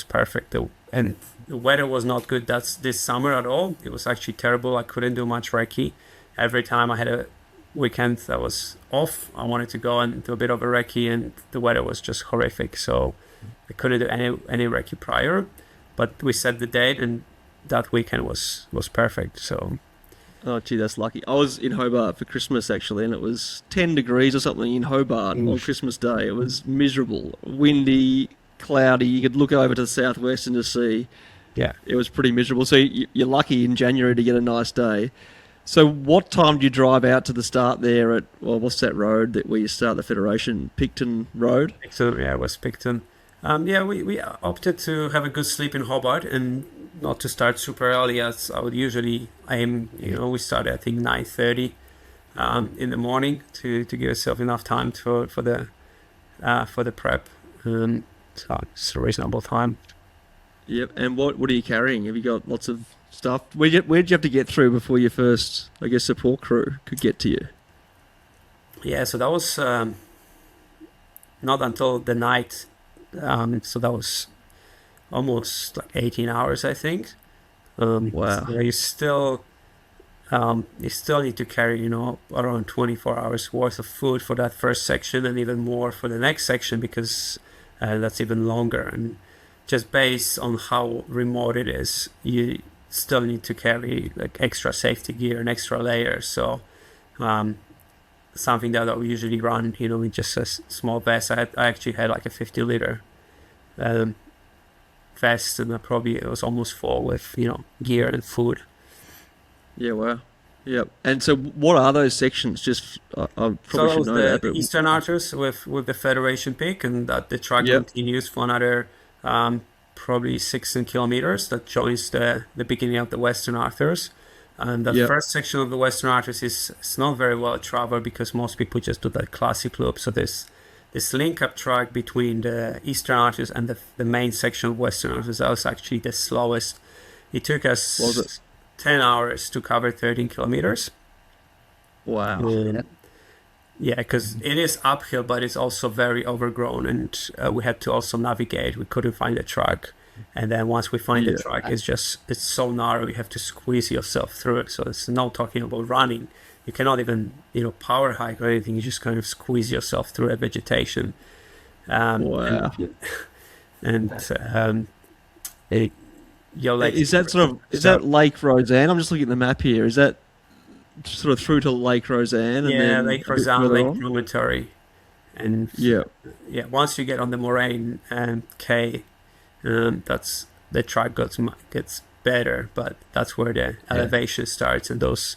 perfect. And the weather was not good this summer at all. It was actually terrible. I couldn't do much recce. Every time I had a weekend that was off, I wanted to go and do a bit of a recce, and the weather was just horrific. So I couldn't do any recce prior. But we set the date, and that weekend was perfect. So. Oh, gee, that's lucky. I was in Hobart for Christmas, actually, and it was 10 degrees or something in Hobart on Christmas Day. It was miserable, windy, cloudy. You could look over to the southwest and just see. Yeah. It was pretty miserable. So you're lucky in January to get a nice day. So what time do you drive out to the start there at, what's that road where you start the Federation? Picton Road? So, yeah, it was Picton. Yeah, we opted to have a good sleep in Hobart and not to start super early as I would usually aim. We started I think 9:30 in the morning to give yourself enough time for the prep. So it's a reasonable time. Yep. And what are you carrying? Have you got lots of stuff? Where'd you have to get through before your first, I guess, support crew could get to you? Yeah, so that was not until the night. So that was almost like 18 hours, I think. Wow. So you still need to carry, around 24 hours worth of food for that first section, and even more for the next section because that's even longer. And just based on how remote it is, you still need to carry like extra safety gear and extra layers. So something that I would usually run, with just a small vest. I actually had like a 50-liter vest, and it was almost full with gear and food. Yeah, wow. Yep. And so what are those sections? Just I probably should know that. The Eastern Arches with the Federation Peak, and that the track continues for another probably 16 kilometers. That joins the beginning of the Western Arches. And the first section of the Western Arches it's not very well traveled because most people just do that classic loop. So this link-up track between the Eastern Arches and the main section of Western Arches, that was actually the slowest. It took us 10 hours to cover 13 kilometers. Wow. Yeah, because it is uphill, but it's also very overgrown, and we had to also navigate. We couldn't find a track. And then once we find the track, it's so narrow, you have to squeeze yourself through it. So it's no talking about running. You cannot even, power hike or anything. You just kind of squeeze yourself through a vegetation. Wow. Is that Lake Roseanne? I'm just looking at the map here. Is that sort of through to Lake Roseanne? And then Lake Roseanne, Lake Promontory. And once you get on the Moraine K, that's the track gets better, but that's where the elevation starts and those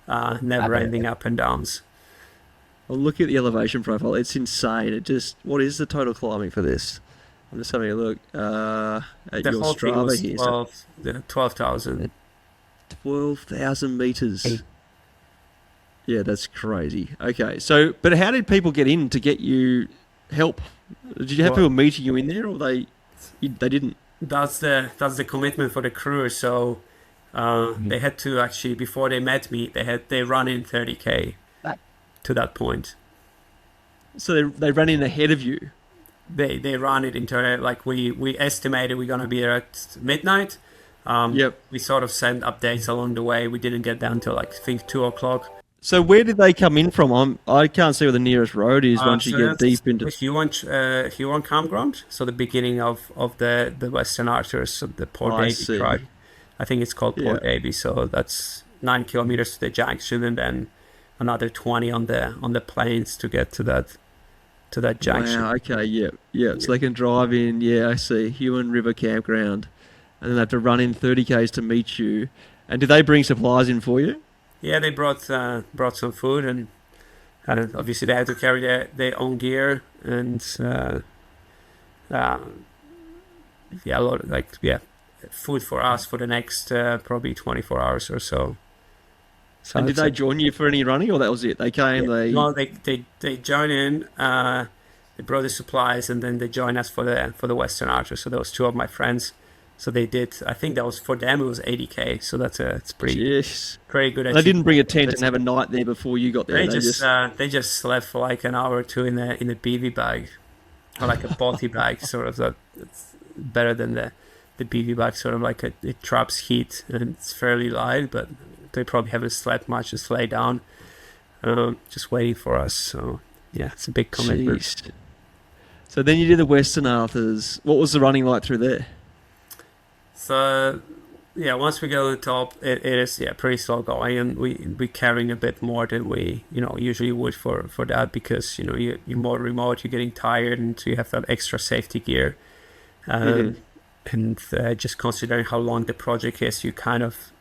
never-ending up and downs. Well, look at the elevation profile. It's insane. What is the total climbing for this? I'm just having a look at your Strava here. 12,000. 12,000 meters. Yeah, that's crazy. Okay, so but how did people get in to get you help? Did you have people meeting you in there, or they didn't? That's the commitment for the crew. So they had to actually, before they met me, they run in 30K to that point. So they ran in ahead of you. They ran it into like we estimated we're gonna be there at midnight. We sort of sent updates along the way. We didn't get down till like I think 2:00. So where did they come in from? I can't see where the nearest road is once you get deep into Huon Campground. So the beginning of the Western Arches of the Port Davey track. I think it's called Port Davey. So that's 9 kilometers to the junction, and then another 20 on the plains to get to that junction. Wow, okay, yeah. So they can drive in, I see, Huon River Campground, and then they have to run in 30 k's to meet you. And did they bring supplies in for you? Yeah, they brought some food, and obviously they had to carry their own gear, and a lot of food for us for the next probably 24 hours or so. And did they join you for any running, or that was it? They came. No, they joined in. They brought the supplies, and then they joined us for the Western Arches. So there was two of my friends. So they did. I think that was for them. It was 80K. So it's pretty good. They didn't bring a tent and have a night there before you got there. They just slept for like an hour or two in a BV bag, or like a body bag. Sort of that. It's better than the BV bag. Sort of like it traps heat, and it's fairly light, but they probably haven't slept much. Just lay down, just waiting for us. So it's a big commitment. Jeez. So then you did the Western Arches. What was the running like through there? So once we go to the top, it is pretty slow going, and we carrying a bit more than we usually would for that, because you're more remote, you're getting tired, and so you have that extra safety gear, and just considering how long the project is, you kind of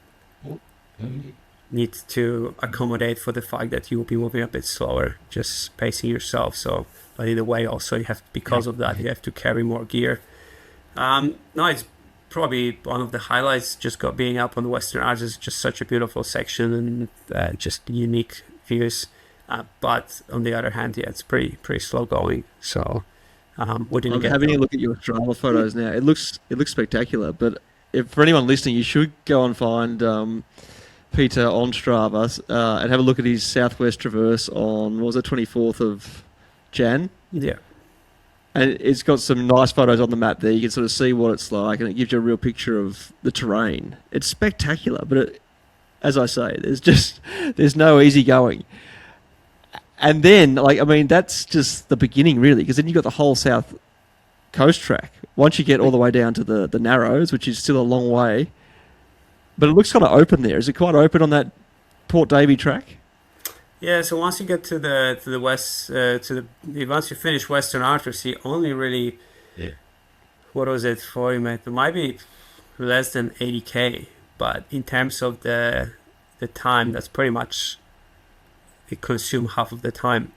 need to accommodate for the fact that you will be moving a bit slower, just pacing yourself. So, but either way, also you have, because of that, you have to carry more gear. No, it's probably one of the highlights. Just got being up on the Western Arch is just such a beautiful section and just unique views. But on the other hand, yeah, it's pretty slow going. So we didn't I'm get. having a look at your Strava photos now. It looks spectacular. But if for anyone listening, you should go and find Peter on Strava and have a look at his Southwest Traverse on, what was it, 24th of Jan? Yeah. And it's got some nice photos on the map there. You can sort of see what it's like, and it gives you a real picture of the terrain. It's spectacular, but as I say, there's no easy going. And then, that's just the beginning, really, because then you've got the whole South Coast track. Once you get all the way down to the Narrows, which is still a long way, but it looks kind of open there. Is it quite open on that Port Davey track? Yeah, so once you get to the west, once you finish Western Arches, you only really, what was it, 40 minutes? It might be less than 80k, but in terms of the time, that's pretty much, it consumes half of the time.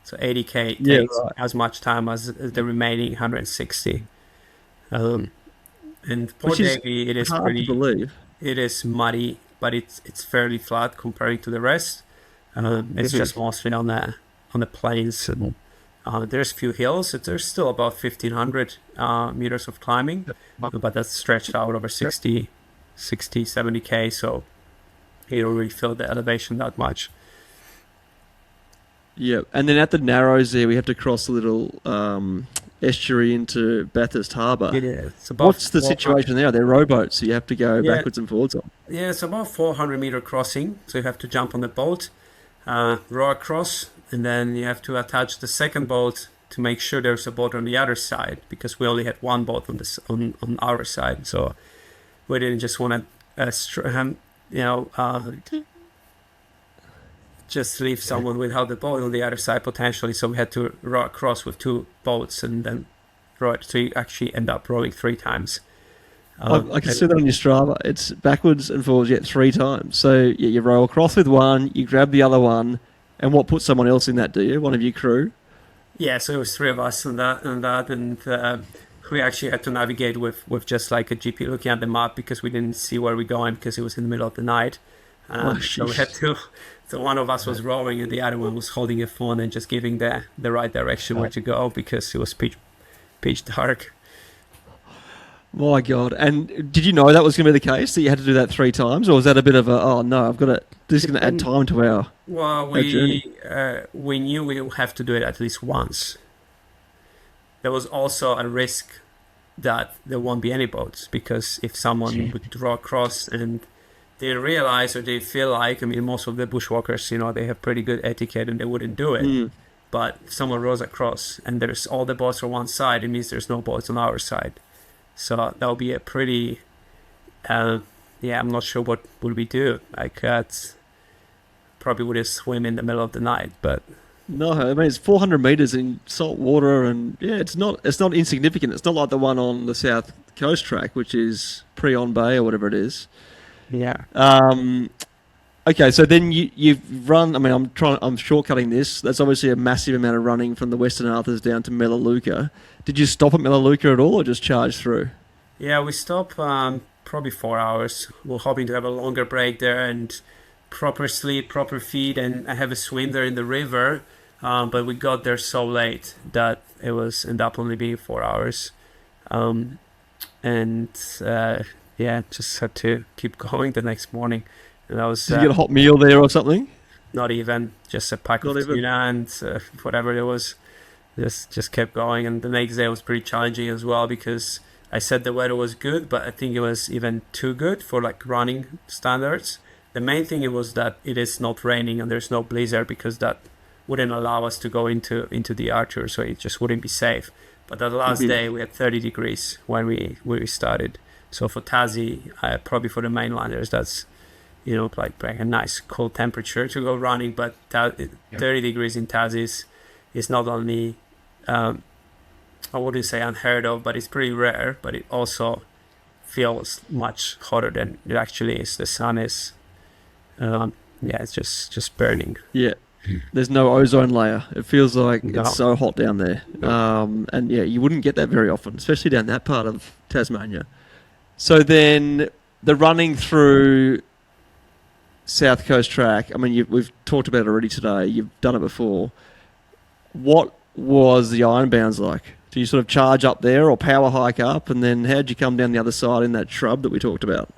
So 80k takes as much time as the remaining 160. And Port Davey, it is hard pretty, to believe. It is muddy, but it's fairly flat comparing to the rest. It's just mostly on the plains. There's a few hills. There's still about 1,500 meters of climbing, but that's stretched out over 60, 70k, so you don't really feel the elevation that much. Yeah, and then at the Narrows there, we have to cross a little estuary into Bathurst Harbour. What's the situation there? They're rowboats, so you have to go backwards and forwards on. Yeah, it's about 400-meter crossing, so you have to jump on the boat, row across, and then you have to attach the second boat to make sure there's a boat on the other side, because we only had one boat on our side, so we didn't just want to, just leave someone without the boat on the other side potentially. So we had to row across with two boats and then row it. So you actually end up rowing 3 times. I can see that on your Strava. It's backwards and forwards yet 3 times. So you row across with one, you grab the other one, and what puts someone else in that, do you? One of your crew? Yeah, so it was 3 of us and we actually had to navigate with just like a GP looking at the map, because we didn't see where we're going because it was in the middle of the night. So we had to. So one of us was rowing and the other one was holding a phone and just giving the right direction where to go, because it was pitch dark. My God! And did you know that was going to be the case, that you had to do that 3 times, or was that a bit of a this is going to add time to our journey? We knew we would have to do it at least once. There was also a risk that there won't be any boats, because if someone would draw across and they realize, or they feel like, most of the bushwalkers, they have pretty good etiquette and they wouldn't do it. But if someone rows across and there's all the boats on one side, it means there's no boats on our side. So that would be a pretty, I'm not sure what would we do. Probably would have swim in the middle of the night, but. No, it's 400 meters in salt water, and it's not insignificant. It's not like the one on the South Coast track, which is Preon Bay or whatever it is. Yeah. Okay, so then you've run. I'm shortcutting this. That's obviously a massive amount of running from the Western Arthurs down to Melaleuca. Did you stop at Melaleuca at all, or just charge through? Yeah, we stopped probably 4 hours. We're hoping to have a longer break there and proper sleep, proper feed, and have a swim there in the river. But we got there so late that it ended up only being 4 hours. Just had to keep going the next morning. And I was. Did you get a hot meal there or something? Not even, just a pack of tuna and whatever it was. Just kept going, and the next day was pretty challenging as well, because I said the weather was good, but I think it was even too good for running standards. The main thing was that it is not raining and there's no blizzard, because that wouldn't allow us to go into the Archer, so it just wouldn't be safe. But that last day we had 30 degrees when we started. So for Tassie, probably for the mainlanders, that's a nice cold temperature to go running. But 30 degrees in Tassie is not only I wouldn't say unheard of, but it's pretty rare. But it also feels much hotter than it actually is. The sun is it's just burning. Yeah. There's no ozone layer. It feels like No. it's so hot down there. And yeah, you wouldn't get that very often, especially down that part of Tasmania. So then the running through South Coast Track, I mean, we've talked about it already today. You've done it before. What was the ironbounds like? Do you sort of charge up there or power hike up? And then how'd you come down the other side in that shrub that we talked about?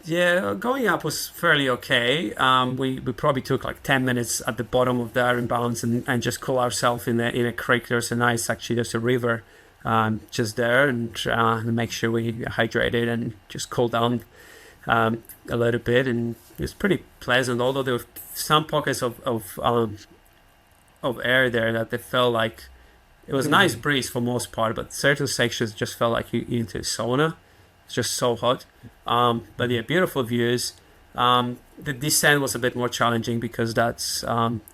Yeah, going up was fairly okay. We probably took like 10 minutes at the bottom of the ironbounds and just cool ourselves in a creek. There's a river just there, and make sure we hydrated and just cool down a little bit. And it was pretty pleasant, although there were some pockets of air there that they felt like it was nice breeze for most part, but certain sections just felt like you into a sauna. It's just so hot. But yeah, beautiful views. The descent was a bit more challenging because that's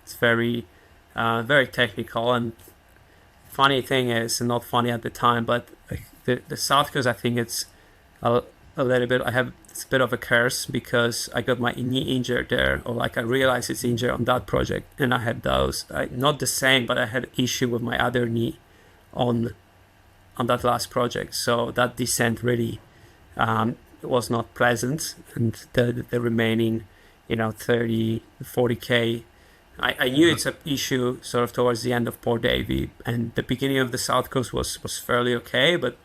it's very technical. And funny thing is, and not funny at the time, but the South Coast, I think it's a little bit. It's a bit of a curse because I got my knee injured there, or like I realized it's injured on that project, and I had those. Not the same, but I had issue with my other knee on that last project. So that descent really was not pleasant, and the remaining 30 40k, I knew it's an issue sort of towards the end of Port Davey, and the beginning of the South Coast was fairly okay, but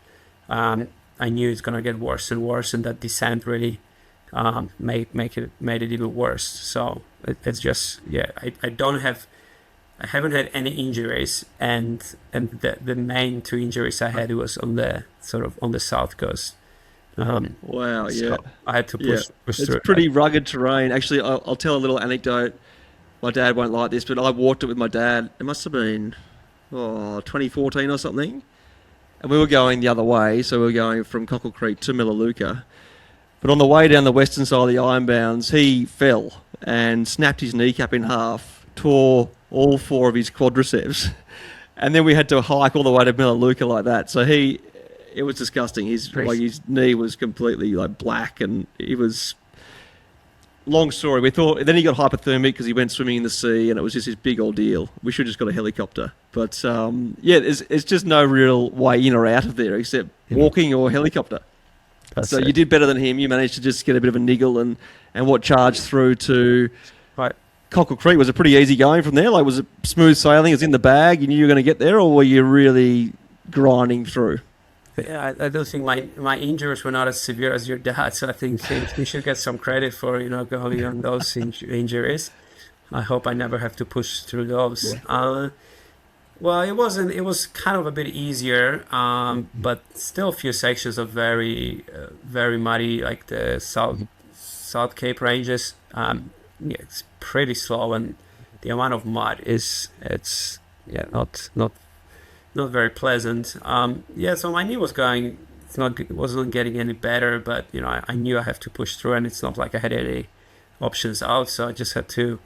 I knew it's gonna get worse and worse, and that descent really made it even worse. So it's just I haven't had any injuries, and the main two injuries I had was on the South Coast. Wow, yeah. So I had to push It's through. pretty rugged terrain. Actually, I'll tell a little anecdote. My dad won't like this, but I walked it with my dad. It must have been 2014 or something. And we were going the other way, so we were going from Cockle Creek to Melaleuca. But on the way down the western side of the Ironbounds, he fell and snapped his kneecap in half, tore all four of his quadriceps. And then we had to hike all the way to Melaleuca like that. So it was disgusting. His knee was completely black, and it was long story. We thought then he got hypothermic because he went swimming in the sea, and it was just this big ordeal. We should have just got a helicopter, but it's just no real way in or out of there except walking or helicopter. So you did better than him. You managed to just get a bit of a niggle and charge through to Cockle Creek. Was it pretty easy going from there? Like, was it smooth sailing? It was in the bag. You knew you were going to get there, or were you really grinding through? Yeah, I don't think my injuries were not as severe as your dad, so I think we should get some credit for going on those injuries. I hope I never have to push through those. Well, it wasn't. It was kind of a bit easier, but still a few sections of very muddy, like the South Cape ranges. It's pretty slow, and the amount of mud not very pleasant. So my knee was going. It wasn't getting any better, but I knew I have to push through, and it's not like I had any options out, so I just had to